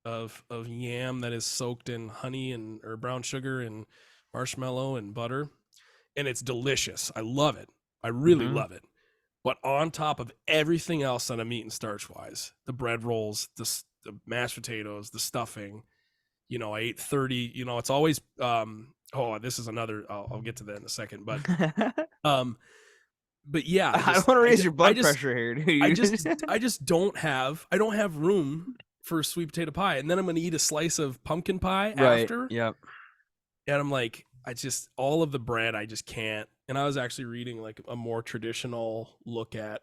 of yam that is soaked in honey or brown sugar and marshmallow and butter, and it's delicious. I love it. I really love it. But on top of everything else that I'm eating starch-wise, the bread rolls, the mashed potatoes, the stuffing, I ate 30, it's always, this is another, I'll get to that in a second, but yeah. I don't want to raise your blood pressure here, dude. I don't have room for sweet potato pie. And then I'm going to eat a slice of pumpkin pie after. Yep. And I'm like, all of the bread, I just can't. And I was actually reading like a more traditional look at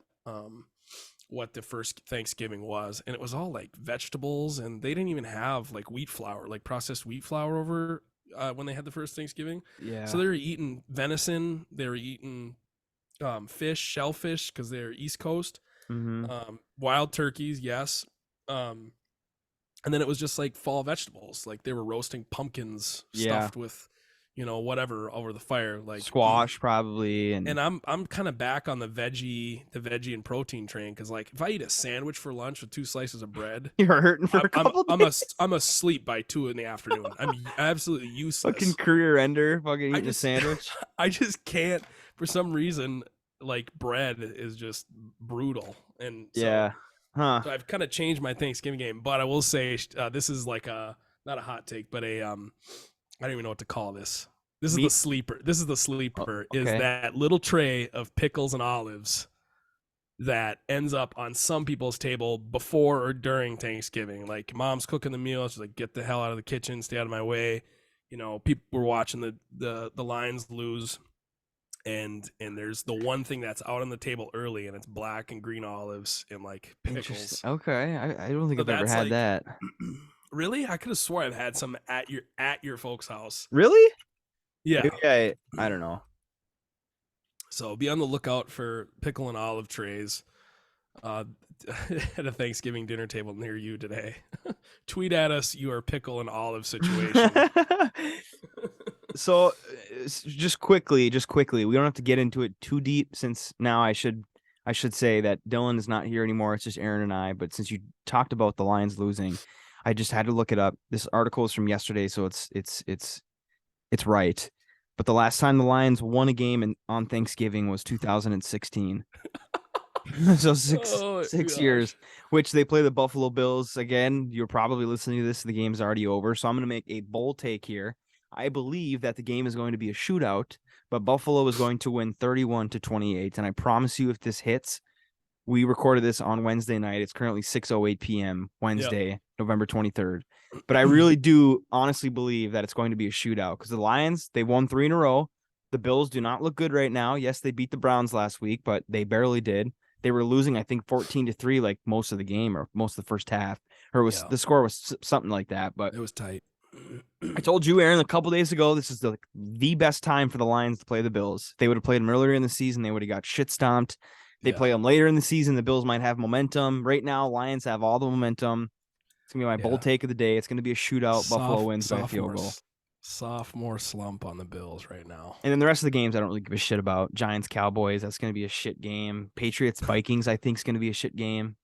what the first Thanksgiving was. And it was all like vegetables, and they didn't even have like wheat flour, like processed wheat flour over when they had the first Thanksgiving. Yeah. So they were eating venison. They were eating fish, shellfish, because they're East Coast. Wild turkeys, yes. And then it was just like fall vegetables. Like they were roasting pumpkins Yeah. stuffed with, whatever over the fire. Like Squash probably, And I'm kind of back on the veggie and protein train because like if I eat a sandwich for lunch with 2 slices of bread, you're hurting for a couple days. I'm asleep by 2 in the afternoon. I'm absolutely useless. Fucking career ender, fucking eating a sandwich. I just can't for some reason. Like bread is just brutal, and so, Huh. so I've kind of changed my Thanksgiving game. But I will say this is like not a hot take, but I don't even know what to call this. This is the sleeper. Is that little tray of pickles and olives that ends up on some people's table before or during Thanksgiving. Like mom's cooking the meal, she's like, "Get the hell out of the kitchen, stay out of my way." People were watching the Lions lose, and there's the one thing that's out on the table early, and it's black and green olives and like pickles. Okay, I don't think I've ever had that. Really? I could have swore I've had some at your folks' house. Really? Yeah. Maybe I don't know. So be on the lookout for pickle and olive trays at a Thanksgiving dinner table near you today. Tweet at us your pickle and olive situation. So just quickly, we don't have to get into it too deep since now I should say that Dylan is not here anymore. It's just Aaron and I. But since you talked about the Lions losing, I just had to look it up. This article is from yesterday, so it's right. But the last time the Lions won a game on Thanksgiving was 2016. So six years, which they play the Buffalo Bills again. You're probably listening to this. The game's already over. So I'm going to make a bold take here. I believe that the game is going to be a shootout, but Buffalo is going to win 31-28. And I promise you, if this hits, we recorded this on Wednesday night. It's currently 6:08 p.m. Wednesday, November 23rd. But I really do honestly believe that it's going to be a shootout because the Lions, they won 3 in a row. The Bills do not look good right now. Yes, they beat the Browns last week, but they barely did. They were losing, I think, 14-3 like most of the game or most of the first half. Or the score was something like that. But it was tight. I told you, Aaron, a couple days ago, this is the best time for the Lions to play the Bills. If they would have played them earlier in the season, they would have got shit stomped. They play them later in the season, the Bills might have momentum. Right now, Lions have all the momentum. It's going to be my bold take of the day. It's going to be a shootout. Buffalo wins by a field goal. Sophomore slump on the Bills right now. And then the rest of the games I don't really give a shit about. Giants, Cowboys, that's going to be a shit game. Patriots, Vikings, I think is going to be a shit game.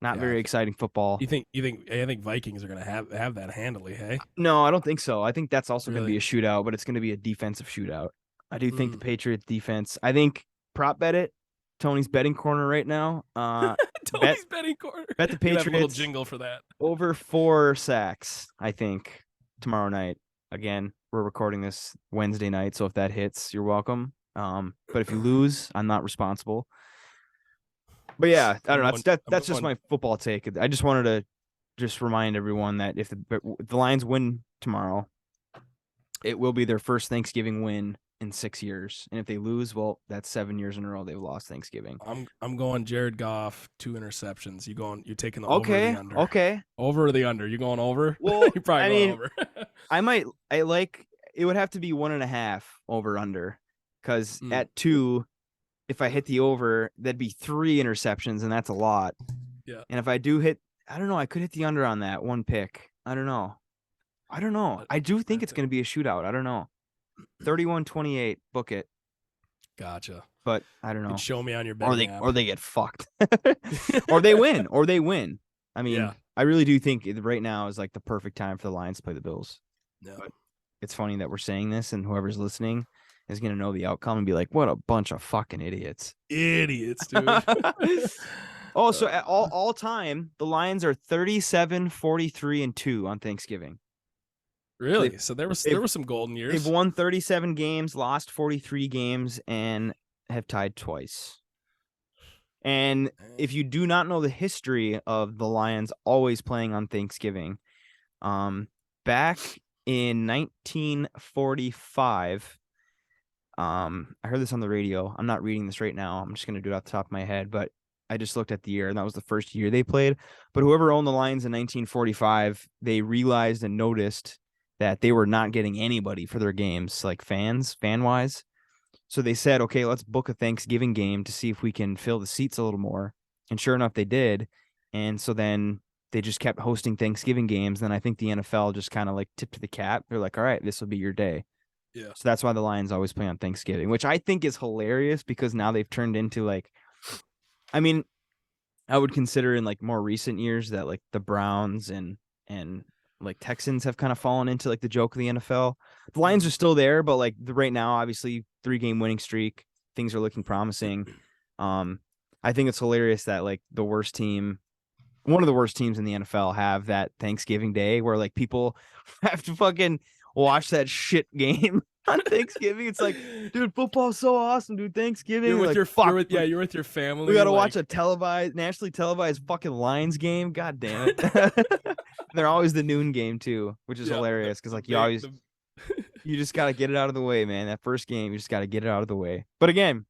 Not very exciting football. I think Vikings are going to have that handily, hey? No, I don't think so. I think that's also going to be a shootout, but it's going to be a defensive shootout. I do think the Patriots defense, I think prop bet it. Tony's betting corner right now. Tony's betting corner. Bet the Patriots. A little jingle for that. Over 4 sacks, I think, tomorrow night. Again, we're recording this Wednesday night, so if that hits, you're welcome. But if you lose, I'm not responsible. But yeah, I don't know. That's just my football take. I just wanted to just remind everyone that if the Lions win tomorrow, it will be their first Thanksgiving win in 6 years. And if they lose, well, that's 7 years in a row they've lost Thanksgiving. I'm going Jared Goff, 2 interceptions. You're taking the over or the under. Okay. Over or the under? You going over? Well, you're probably going over. It would have to be 1.5 over under. Because at 2, if I hit the over, that'd be 3 interceptions, and that's a lot. Yeah. And if I do hit, I don't know, I could hit the under on that 1 pick. I don't know. I do think it's going to be a shootout. I don't know. 31-28, book it. Gotcha. But I don't know. Show me on your betting app. Or they get fucked. or they win. I mean, I really do think right now is like the perfect time for the Lions to play the Bills. Yeah. But it's funny that we're saying this and whoever's listening is going to know the outcome and be like, what a bunch of fucking idiots. Idiots, dude. So at all time, the Lions are 37-43-2 on Thanksgiving. Really? So there were some golden years. They've won 37 games, lost 43 games, and have tied twice. And if you do not know the history of the Lions always playing on Thanksgiving, back in 1945, I heard this on the radio. I'm not reading this right now. I'm just going to do it off the top of my head, but I just looked at the year, and that was the first year they played. But whoever owned the Lions in 1945, they realized and noticed that they were not getting anybody for their games, like fan-wise. So they said, okay, let's book a Thanksgiving game to see if we can fill the seats a little more. And sure enough, they did. And so then they just kept hosting Thanksgiving games. Then I think the NFL just kind of like tipped the cap. They're like, all right, this will be your day. Yeah. So that's why the Lions always play on Thanksgiving, which I think is hilarious because now they've turned into like, I mean, I would consider in like more recent years that like the Browns and like Texans have kind of fallen into like the joke of the NFL. The Lions are still there, but like right now, obviously 3-game winning streak, things are looking promising. I think it's hilarious that like the worst team, one of the worst teams in the NFL, have that Thanksgiving day where like people have to fucking watch that shit game on Thanksgiving. It's like, dude, football's so awesome, dude. Thanksgiving, You're with like, your fuck, you're with your family. we got to like, watch a nationally televised fucking Lions game. God damn it. They're always the noon game too, which is hilarious because like you just got to get it out of the way, man. That first game, you just got to get it out of the way. But again,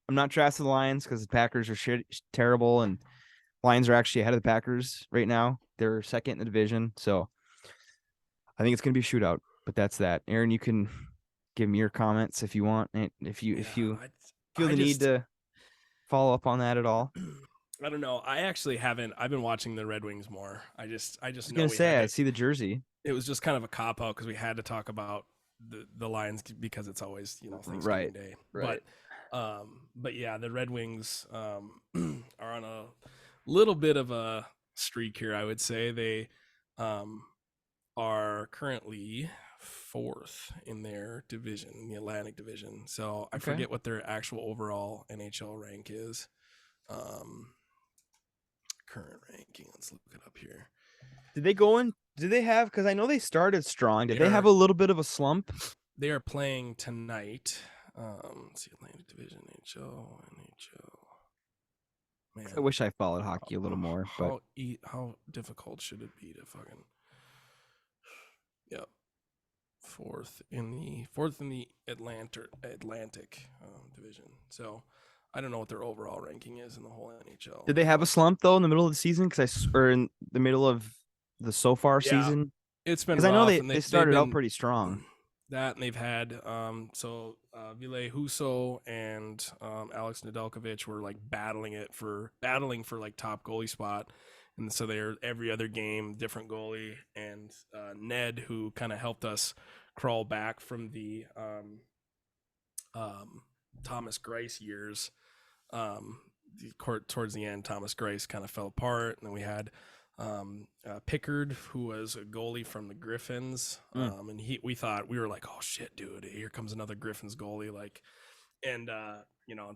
I'm not trashing the Lions because the Packers are terrible, and Lions are actually ahead of the Packers right now. They're second in the division, so I think it's gonna be a shootout. But that's that. Aaron, you can give me your comments if you want, and if you feel the need to follow up on that at all. I don't know. I actually haven't. I've been watching the Red Wings more. I was gonna say I see the jersey. It was just kind of a cop out because we had to talk about the Lions because it's always Thanksgiving Day. Right. But yeah, the Red Wings are on a little bit of a streak here. I would say they are currently 4th in their division, in the Atlantic Division. So I forget what their actual overall NHL rank is. Current ranking. Let's look it up here. Did they have, because I know they started strong. Did they have a little bit of a slump? They are playing tonight. Let's see, Atlantic Division, NHL. Man, I wish I followed hockey a little more. How difficult should it be to fucking? Yep, fourth in the Atlantic division. So I don't know what their overall ranking is in the whole NHL. Did they have a slump though in the middle of the season? Or in the middle of the season? It's been because I know they started out pretty strong. That, and they've had Ville Husso and Alex Nedeljkovic were like battling for like top goalie spot, and so they're every other game different goalie. And Ned, who kind of helped us crawl back from the Thomas Greiss years, towards the end, Thomas Greiss kind of fell apart, and then we had Pickard, who was a goalie from the Griffins, and we thought, we were like, oh shit, dude, here comes another Griffins goalie, like, and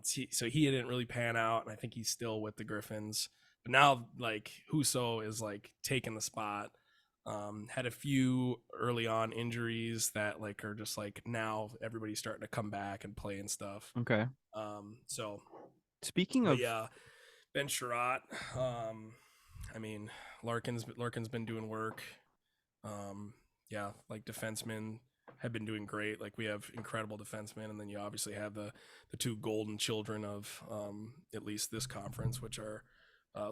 so he didn't really pan out, and I think he's still with the Griffins. But now, like, Husso is like taking the spot. Had a few early on injuries that like are just like now everybody's starting to come back and play and stuff. Okay. So speaking of Ben Sherratt, I mean, Larkin's been doing work. Like defensemen have been doing great. Like, we have incredible defensemen, and then you obviously have the two golden children of at least this conference, which are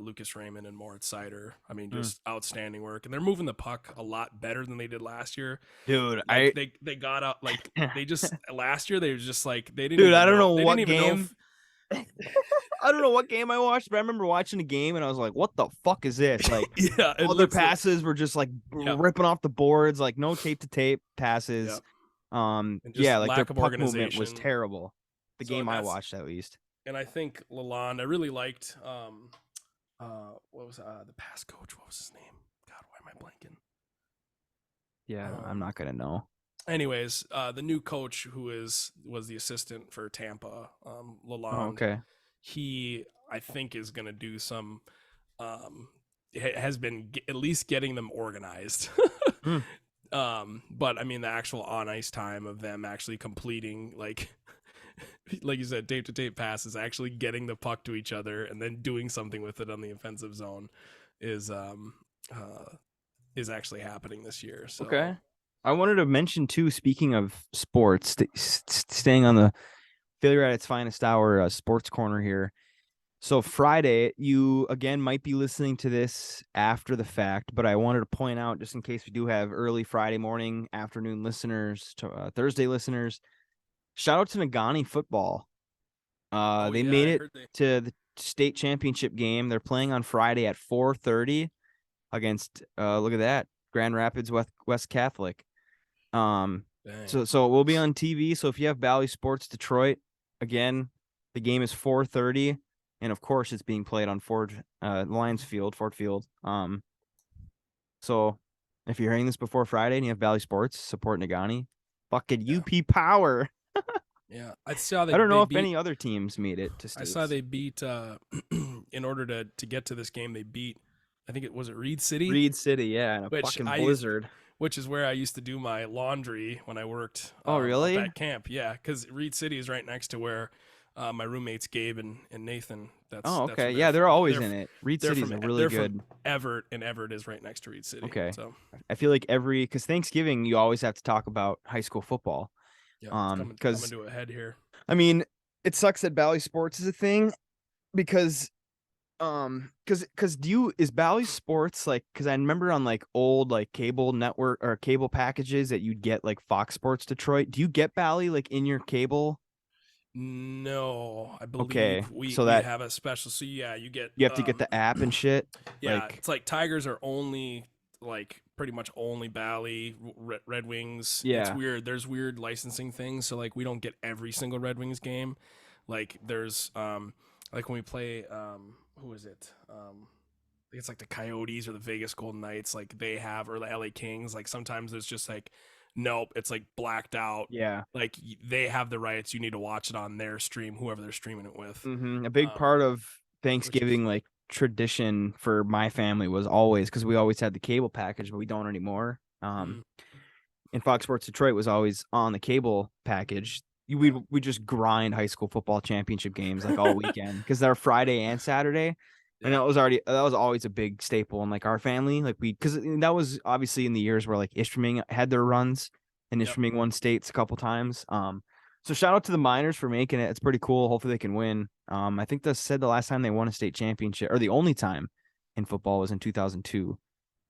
Lucas Raymond and Moritz Seider. I mean, just outstanding work, and they're moving the puck a lot better than they did last year. Dude, like, they got out, like, they just last year they were just like, they didn't. Dude, I don't know what game. I don't know what game I watched, but I remember watching a game and I was like, what the fuck is this? Like, all their passes were just like ripping off the boards, like no tape to tape passes. Like their puck movement was terrible. The game I watched, at least. And I think Lalonde, I really liked what was the pass coach? What was his name? God, why am I blanking? Yeah, I'm not gonna know. Anyways, the new coach who was the assistant for Tampa, Lalonde. He, I think, is going to do some, has been at least getting them organized. But I mean, the actual on ice time of them actually completing, like you said, tape to tape passes, actually getting the puck to each other and then doing something with it on the offensive zone is actually happening this year. So. Okay. I wanted to mention too, speaking of sports, staying on the Failure at its Finest Hour sports corner here. So Friday, you again might be listening to this after the fact, but I wanted to point out, just in case we do have early Friday morning, afternoon listeners, Thursday listeners, shout out to Nagani football. They made it to the state championship game. They're playing on Friday at 4:30. against look at that, Grand Rapids West Catholic. Dang. So we'll be on TV. So if you have Bally Sports Detroit, again, the game is 4:30, and of course it's being played on Ford Field. So if you're hearing this before Friday and you have Bally Sports, support Nagani. Fucking UP Power. Yeah, I saw they. I don't know they if beat, any other teams made it to I states. saw they beat. In order to get to this game, they beat. I think it was Reed City. Reed City, yeah, in a Which fucking I blizzard. which is where I used to do my laundry when I worked. Oh, really? Up at camp, yeah, because Reed City is right next to where my roommates Gabe and Nathan. Oh, That's okay. where Yeah, they're always they're in it. Reed they're City's from, a really they're good. from Everett, and Everett is right next to Reed City. Okay. So I feel like because Thanksgiving you always have to talk about high school football. yeah, it's coming Because to a head here. I mean, it sucks that Bally Sports is a thing because is Bally Sports like, because I remember on like old like cable network or cable packages that you'd get like Fox Sports Detroit. Do you get Bally like in your cable? No, I believe Okay, we so that have a special. So yeah, you get you have to get the app and shit. Yeah, Like, it's like Tigers are only like pretty much only Bally, Red Wings. It's Yeah. weird. There's weird licensing things, so like we don't get every single Red Wings game. Like there's like when we play who is it? I think it's like the Coyotes or the Vegas Golden Knights. Like they have, or the LA Kings. Like sometimes there's just like nope, it's like blacked out. yeah. Like they have the rights. You need to watch it on their stream, whoever they're streaming it with. A big part of Thanksgiving, like tradition for my family, was always, because we always had the cable package, but we don't anymore. And Fox Sports Detroit was always on the cable package. We just grind high school football championship games like all weekend because they're Friday and Saturday. And that was always a big staple in like our family. Like because that was obviously in the years where like Ishpeming had their runs and Ishpeming won states a couple times. So shout out to the Miners for making it. It's pretty cool. Hopefully they can win. I think they said the last time they won a state championship, or the only time in football, was in 2002.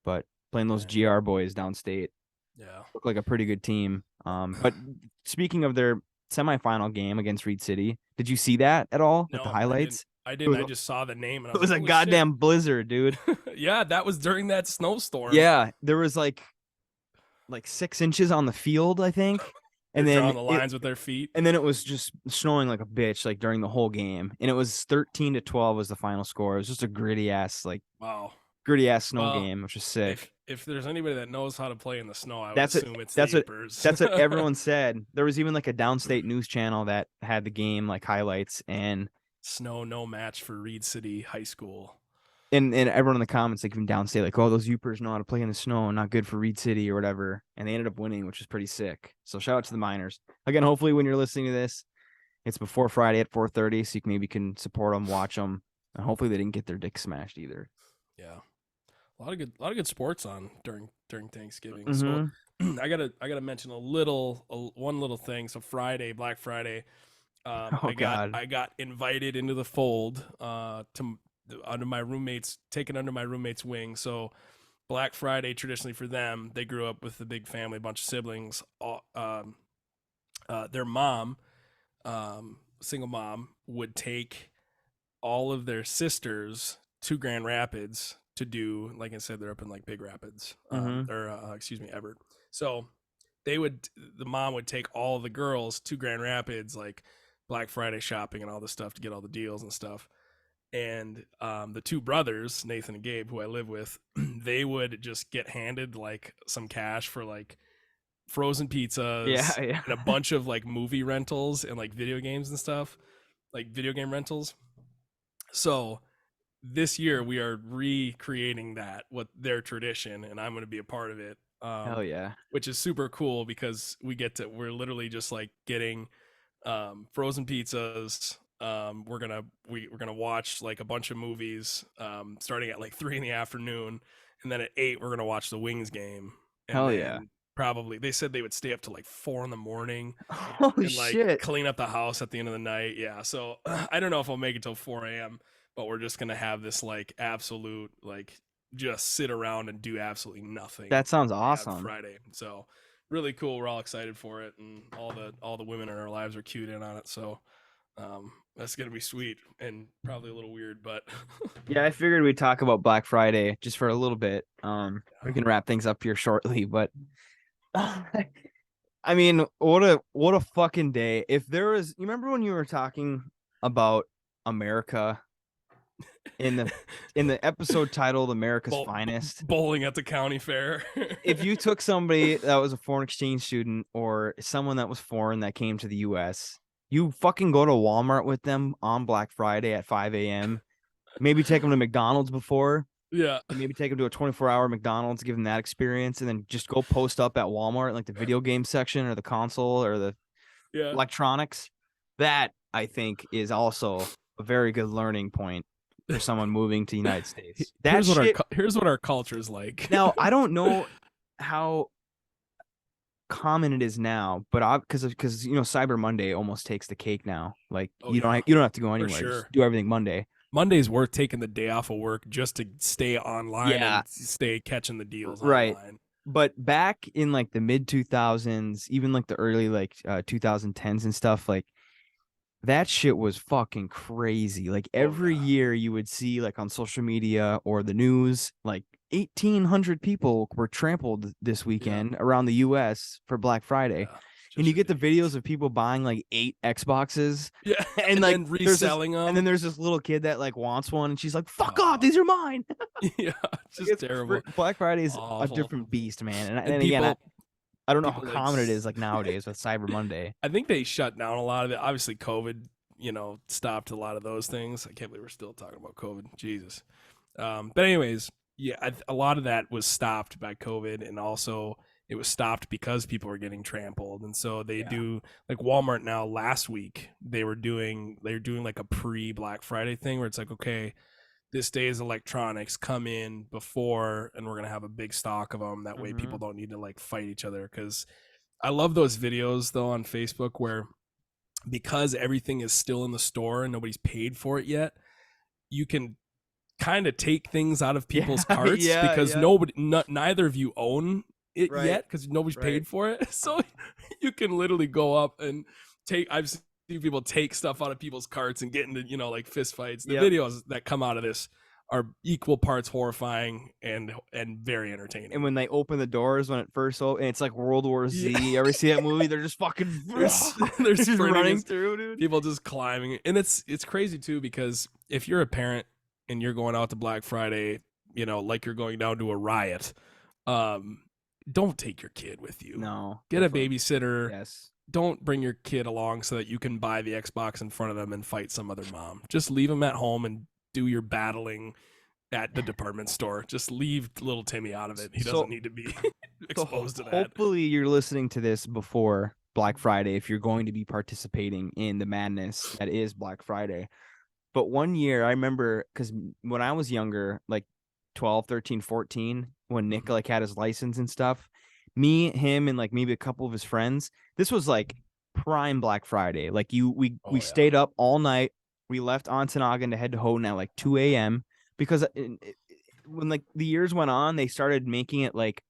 But playing those GR boys downstate, looked like a pretty good team. But speaking of their semifinal game against Reed City, did you see that at all? No, With the highlights? I didn't. I just saw the name, and I It was a like, goddamn blizzard, dude. Yeah, that was during that snowstorm. Yeah, there was like 6 inches on the field, I think. And They're then drawing the lines with their feet. And then it was just snowing like a bitch, like during the whole game. And it was 13-12 was the final score. It was just a gritty ass snow game, which is sick. If there's anybody that knows how to play in the snow, I would That's assume it's that's the what Ypers. that's what everyone said. There was even like a downstate news channel that had the game like highlights, and snow no match for Reed City High School. And everyone in the comments, like even downstate, like, oh, those Upers know how to play in the snow, not good for Reed City or whatever. And they ended up winning, which is pretty sick. So shout out to the Miners. Again, hopefully when you're listening to this, it's before Friday at 4:30, so you can maybe support them, watch them, and hopefully they didn't get their dick smashed either. Yeah, a lot of good sports on during Thanksgiving. Mm-hmm. So I gotta mention one little thing. So Friday, Black Friday, I got invited into the fold taken under my roommate's wing. So Black Friday, traditionally for them, they grew up with a big family, a bunch of siblings. Their mom, single mom, would take all of their sisters to Grand Rapids to do, like I said, they're up in like Big Rapids, Everett. So the mom would take all of the girls to Grand Rapids, like Black Friday shopping and all this stuff to get all the deals and stuff. And the two brothers, Nathan and Gabe, who I live with, they would just get handed like some cash for like frozen pizzas and a bunch of like movie rentals and like video games and stuff, like video game rentals. So this year we are recreating that with their tradition, and I'm going to be a part of it. Hell yeah. Which is super cool because we're literally just like getting frozen pizzas. We're gonna watch like a bunch of movies starting at like 3 p.m, and then at 8 we're gonna watch the Wings game. And hell yeah. Probably they said they would stay up to like 4 a.m. Holy and like shit. clean up the house at the end of the night. Yeah, so I don't know if I'll make it till 4 a.m, but we're just gonna have this like absolute like just sit around and do absolutely nothing. That sounds awesome. Friday, so really cool. We're all excited for it, and all the women in our lives are cued in on it. So That's gonna be sweet and probably a little weird, but Yeah, I figured we'd talk about Black Friday just for a little bit. We can wrap things up here shortly, but I mean, what a fucking day. If there was, you remember when you were talking about America in the episode titled America's Finest? bowling at the county fair. If you took somebody that was a foreign exchange student or someone that was foreign that came to the US, you fucking go to Walmart with them on Black Friday at 5 a.m. Maybe take them to McDonald's before. Yeah. And maybe take them to a 24-hour McDonald's, give them that experience, and then just go post up at Walmart, like the video game section or the console or the electronics. That, I think, is also a very good learning point for someone moving to the United States. Here's what our culture is like. Now, I don't know how common it is now, but because Cyber Monday almost takes the cake now. Like you don't have to go anywhere. Sure. Just do everything Monday. Monday's worth taking the day off of work just to stay online and stay catching the deals online. But back in like the mid 2000s, even like the early 2010s and stuff, like that shit was fucking crazy. Like every year you would see like on social media or the news, like 1,800 people were trampled this weekend around the US for Black Friday. And you get the videos of people buying like 8 Xboxes, and like reselling them. And then there's this little kid that like wants one, and she's like, "Fuck off, these are mine." Yeah, it's terrible. Black Friday is a different beast, man. And people, again, I don't know how common it is like nowadays with Cyber Monday. I think they shut down a lot of it. Obviously, COVID, stopped a lot of those things. I can't believe we're still talking about COVID. Jesus. But anyways, yeah, a lot of that was stopped by COVID, and also it was stopped because people were getting trampled. And so they do, like Walmart now, last week they're doing like a pre-Black Friday thing where it's like, okay, this day's electronics, come in before and we're gonna have a big stock of them. That way people don't need to like fight each other. Because I love those videos though on Facebook where, because everything is still in the store and nobody's paid for it yet, you can kind of take things out of people's carts because neither of you own it yet because nobody's paid for it. So you can literally go up and I've seen people take stuff out of people's carts and get into like fist fights. The videos that come out of this are equal parts horrifying and very entertaining. And when they open the doors when it first opened, it's like World War Z. You ever see that movie? They're just fucking they're just running through, dude. People just climbing. And it's crazy too, because if you're a parent and you're going out to Black Friday, like you're going down to a riot, don't take your kid with you. No. Get a babysitter. Yes. Don't bring your kid along so that you can buy the Xbox in front of them and fight some other mom. Just leave them at home and do your battling at the department store. Just leave little Timmy out of it. He doesn't need to be exposed to that. Hopefully you're listening to this before Black Friday if you're going to be participating in the madness that is Black Friday. But one year I remember, because when I was younger, like 12, 13, 14, when Nick like had his license and stuff, me, him, and like maybe a couple of his friends, this was like prime Black Friday. Like we stayed up all night. We left Ontonagon to head to Houghton at like 2 a.m. because when like the years went on, they started making it like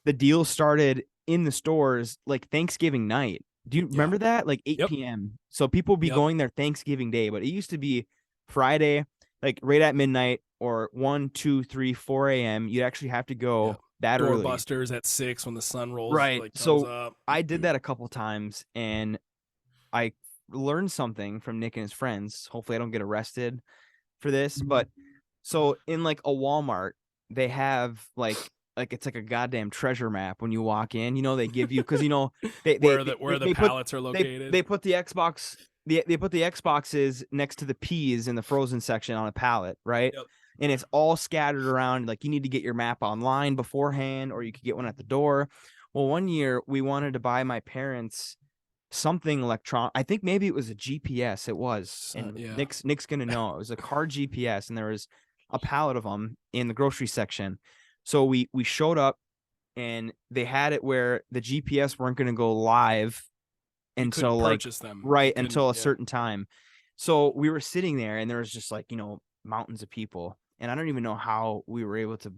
the deal started in the stores like Thanksgiving night. Do you remember that? Like 8 p.m. So people be going there Thanksgiving Day, but it used to be Friday, like right at midnight or 1, 2, 3, 4 a.m. You'd actually have to go that early. Doorbusters at 6 when the sun rolls. Right. Like, so up. I did that a couple times and I learned something from Nick and his friends. Hopefully I don't get arrested for this, but so in like a Walmart, they have like it's like a goddamn treasure map when you walk in. They give you, because they where the pallets are located. They put the Xbox they put the Xboxes next to the peas in the frozen section on a pallet, right? Yep. And it's all scattered around. Like you need to get your map online beforehand, or you could get one at the door. Well, one year we wanted to buy my parents something electronic. I think maybe it was a GPS. It was, and Nick's gonna know. It was a car GPS, and there was a pallet of them in the grocery section. So we showed up, and they had it where the GPS weren't gonna go live until like them. Until a certain time. So we were sitting there, and there was just like mountains of people, and I don't even know how we were able to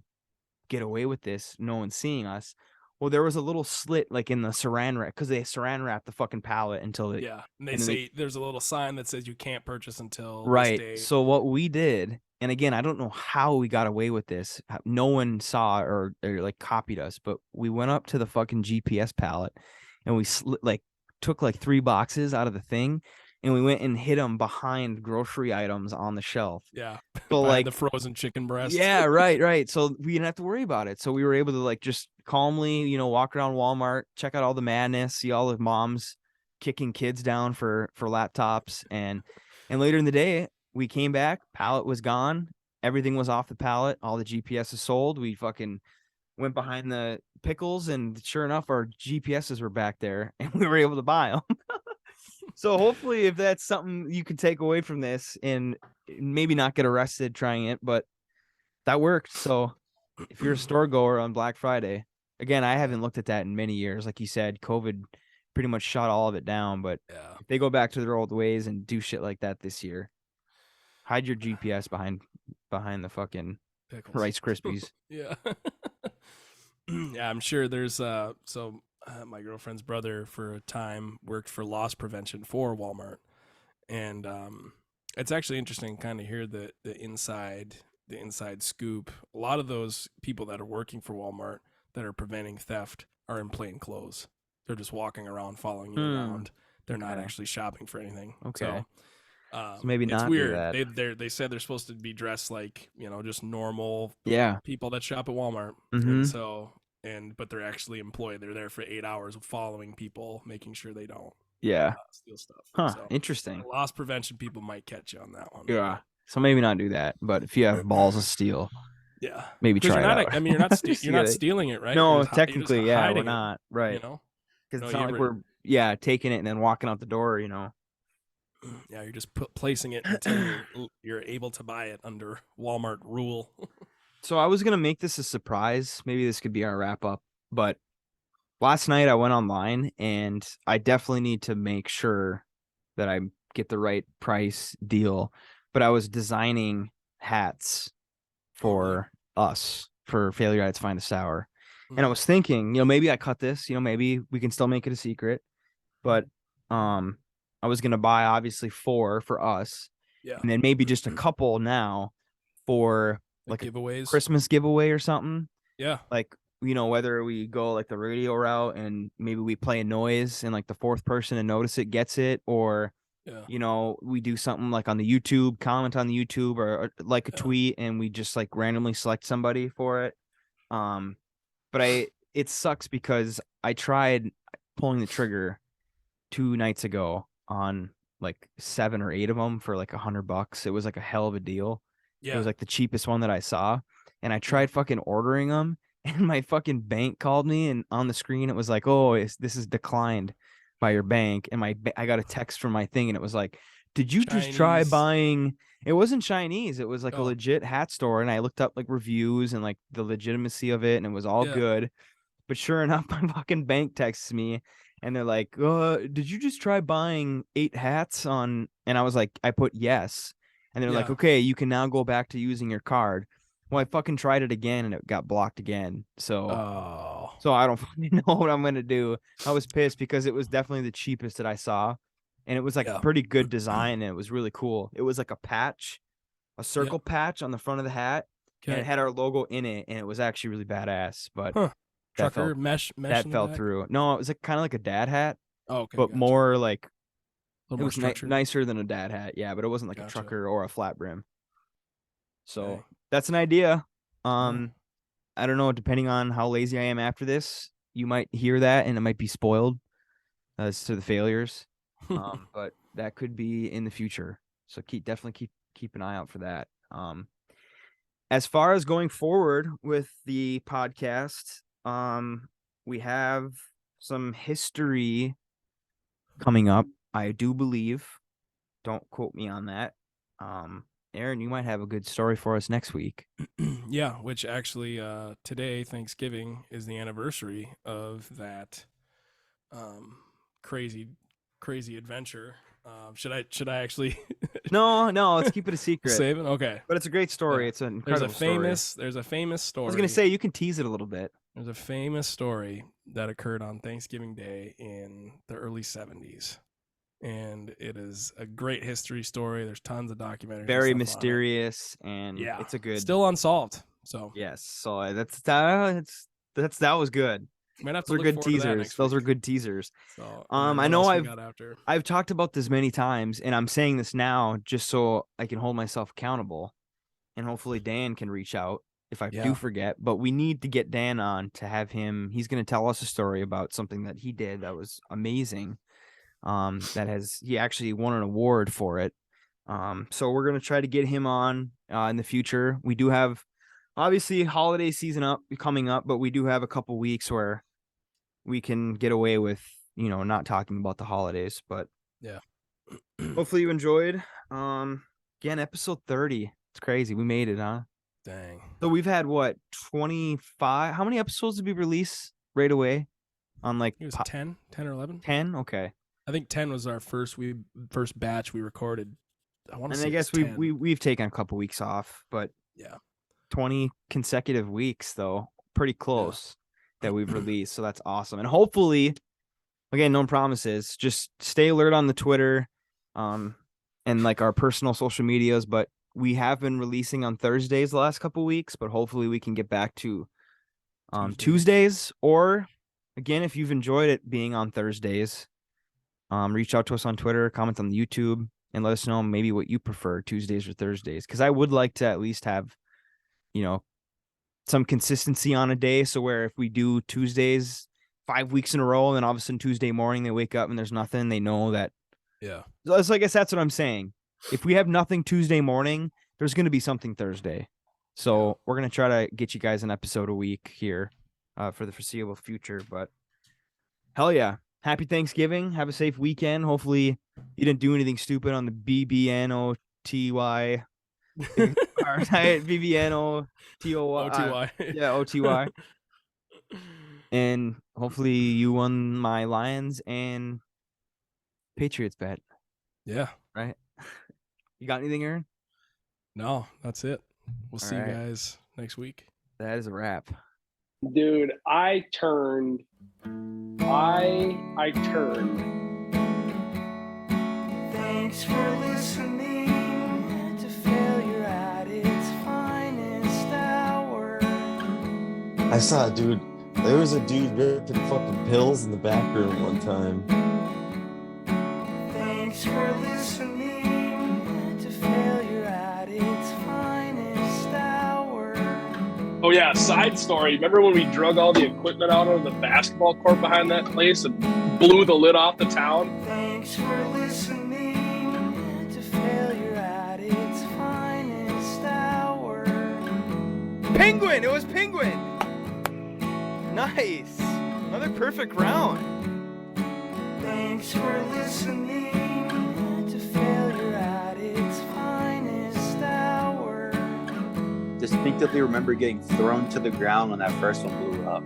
get away with this. No one seeing us. Well, there was a little slit like in the saran wrap because they saran wrap the fucking pallet until it. Yeah, and they And then say there's a little sign that says you can't purchase until this Right. date. So what we did, and again, I don't know how we got away with this. No one saw or like copied us, but we went up to the fucking GPS pallet and we took like 3 boxes out of the thing and we went and hid them behind grocery items on the shelf. Yeah, So behind like the frozen chicken breast. yeah, right. So we didn't have to worry about it. So we were able to like just calmly, walk around Walmart, check out all the madness, see all the moms kicking kids down for laptops, and later in the day we came back, pallet was gone, everything was off the pallet, all the GPS is sold. We fucking went behind the pickles, and sure enough, our GPSs were back there, and we were able to buy them. So hopefully, if that's something you could take away from this, and maybe not get arrested trying it, but that worked. So if you're a store goer on Black Friday, again, I haven't looked at that in many years. Like you said, COVID pretty much shut all of it down. But Yeah, if they go back to their old ways and do shit like that this year, hide your GPS behind the fucking pickles. Rice Krispies. Yeah. Yeah, I'm sure there's my girlfriend's brother for a time worked for loss prevention for Walmart, and it's actually interesting kind of hear the inside scoop. A lot of those people that are working for Walmart that are preventing theft are in plain clothes. They're just walking around following you around. They're not Okay. actually shopping for anything. Okay. So maybe it's not do weird. that. They said they're supposed to be dressed like, just normal Yeah. people that shop at Walmart. Mhm. And but they're actually employed. They're there for 8 hours following people, making sure they don't Yeah. steal stuff. Huh. So Interesting. loss prevention people might catch you on that one. Yeah. So maybe not do that. But if you have balls of steel, Yeah. maybe Because try you're it not. out. I mean, you're not. Just You're not kidding. stealing it, right? No, you're just technically, yeah, we're hiding not. it. Right. Because Because it's not like we're taking it and then walking out the door, Yeah, you're just placing it until you're able to buy it under Walmart rule. So I was gonna make this a surprise. Maybe this could be our wrap up. But last night I went online and I definitely need to make sure that I get the right price deal. But I was designing hats for us for Failure at Its Finest Hour. And I was thinking, maybe I cut this, maybe we can still make it a secret. But I was gonna buy obviously 4 for us. Yeah. And then maybe just a couple now for like a giveaways. Christmas giveaway or something. Yeah. Like, whether we go like the radio route and maybe we play a noise and like the 4th person to notice it gets it, or we do something like on the YouTube, comment on the YouTube or like a tweet and we just like randomly select somebody for it. But it sucks because I tried pulling the trigger 2 nights ago on like 7 or 8 of them for like $100. It was like a hell of a deal. Yeah. It was like the cheapest one that I saw. And I tried fucking ordering them and my fucking bank called me and on the screen it was like, oh, this is declined by your bank. And I got a text from my thing and it was like, did you just try buying? It wasn't Chinese. It was like a legit hat store. And I looked up like reviews and like the legitimacy of it and it was all good. But sure enough, my fucking bank texts me and they're like, did you just try buying 8 hats on? And I was like, I put yes. And they're like, okay, you can now go back to using your card. Well, I fucking tried it again and it got blocked again. So I don't fucking know what I'm going to do. I was pissed because it was definitely the cheapest that I saw. And it was like a pretty good design and it was really cool. It was like a patch, a circle patch on the front of the hat. And it had our logo in it. And it was actually really badass. But trucker mesh that fell through. No, it was like kind of like a dad hat. Oh, okay. But more like it was nicer than a dad hat. Yeah, but it wasn't like a trucker or a flat brim. So that's an idea. I don't know. Depending on how lazy I am after this, you might hear that and it might be spoiled as to the failures. But that could be in the future. So definitely keep an eye out for that. As far as going forward with the podcast, we have some history coming up, I do believe. Don't quote me on that. Aaron, you might have a good story for us next week. Yeah, which actually today, Thanksgiving, is the anniversary of that crazy adventure Should I actually No, let's keep it a secret. save it? Okay. But it's a great story. Yeah. It's an There's incredible a famous story. story. I was gonna say you can tease it a little bit. There's a famous story that occurred on Thanksgiving Day in the early 70s. And it is a great history story. There's tons of documentaries. and Very stuff on it. mysterious, and Yeah. it's a good. Still unsolved. So Yes, so that was good. might have to Those are look good forward to that teasers. next Those are week. good teasers. So, I what know else we got after. I've talked about this many times, and I'm saying this now just so I can hold myself accountable, and hopefully Dan can reach out if I Yeah. do forget. But we need to get Dan on to have him. He's going to tell us a story about something that he did that was amazing. He actually won an award for it. So we're going to try to get him on in the future. We do have obviously holiday season coming up, but we do have a couple weeks where we can get away with, not talking about the holidays, but Yeah. hopefully you enjoyed. Again, episode 30. It's crazy. We made it, huh? Dang. So we've had what, 25? How many episodes did we release right away? On like It was 10 or 11. 10? Okay. I think 10 was our first batch we recorded. I want to And say I guess we've taken a couple weeks off, but yeah. 20 consecutive weeks though, pretty close that we've released. So that's awesome. And hopefully, again, no promises, just stay alert on the Twitter, and like our personal social medias, but we have been releasing on Thursdays the last couple weeks, but hopefully we can get back to Tuesdays, or again, if you've enjoyed it being on Thursdays, reach out to us on Twitter, comment on the YouTube, and let us know maybe what you prefer, Tuesdays or Thursdays. Because I would like to at least have, some consistency on a day. So where if we do Tuesdays 5 weeks in a row, and then all of a sudden Tuesday morning they wake up and there's nothing, they know that. Yeah. So I guess that's what I'm saying. If we have nothing Tuesday morning, there's going to be something Thursday. So we're going to try to get you guys an episode a week here for the foreseeable future. But hell yeah. Happy Thanksgiving. Have a safe weekend. Hopefully you didn't do anything stupid on the BBNOTY. BBNOTOY. OTY. Yeah, OTY. And hopefully you won my Lions and Patriots bet. Yeah. Right? You got anything, Aaron? No, that's it. We'll see right. you guys next week. That is a wrap. Dude, I turned. Thanks for listening to failure at its finest hour. I saw a dude. There was a dude ripping fucking pills in the back room one time. Thanks for listening to failure at its finest hour. Oh yeah, side story. Remember when we drug all the equipment out of the basketball court behind that place and blew the lid off the town? Thanks for listening to failure at its finest hour. Penguin! It was Penguin! Nice! Another perfect round. Thanks for listening to failure at its finest hour. Distinctively remember getting thrown to the ground when that first one blew up.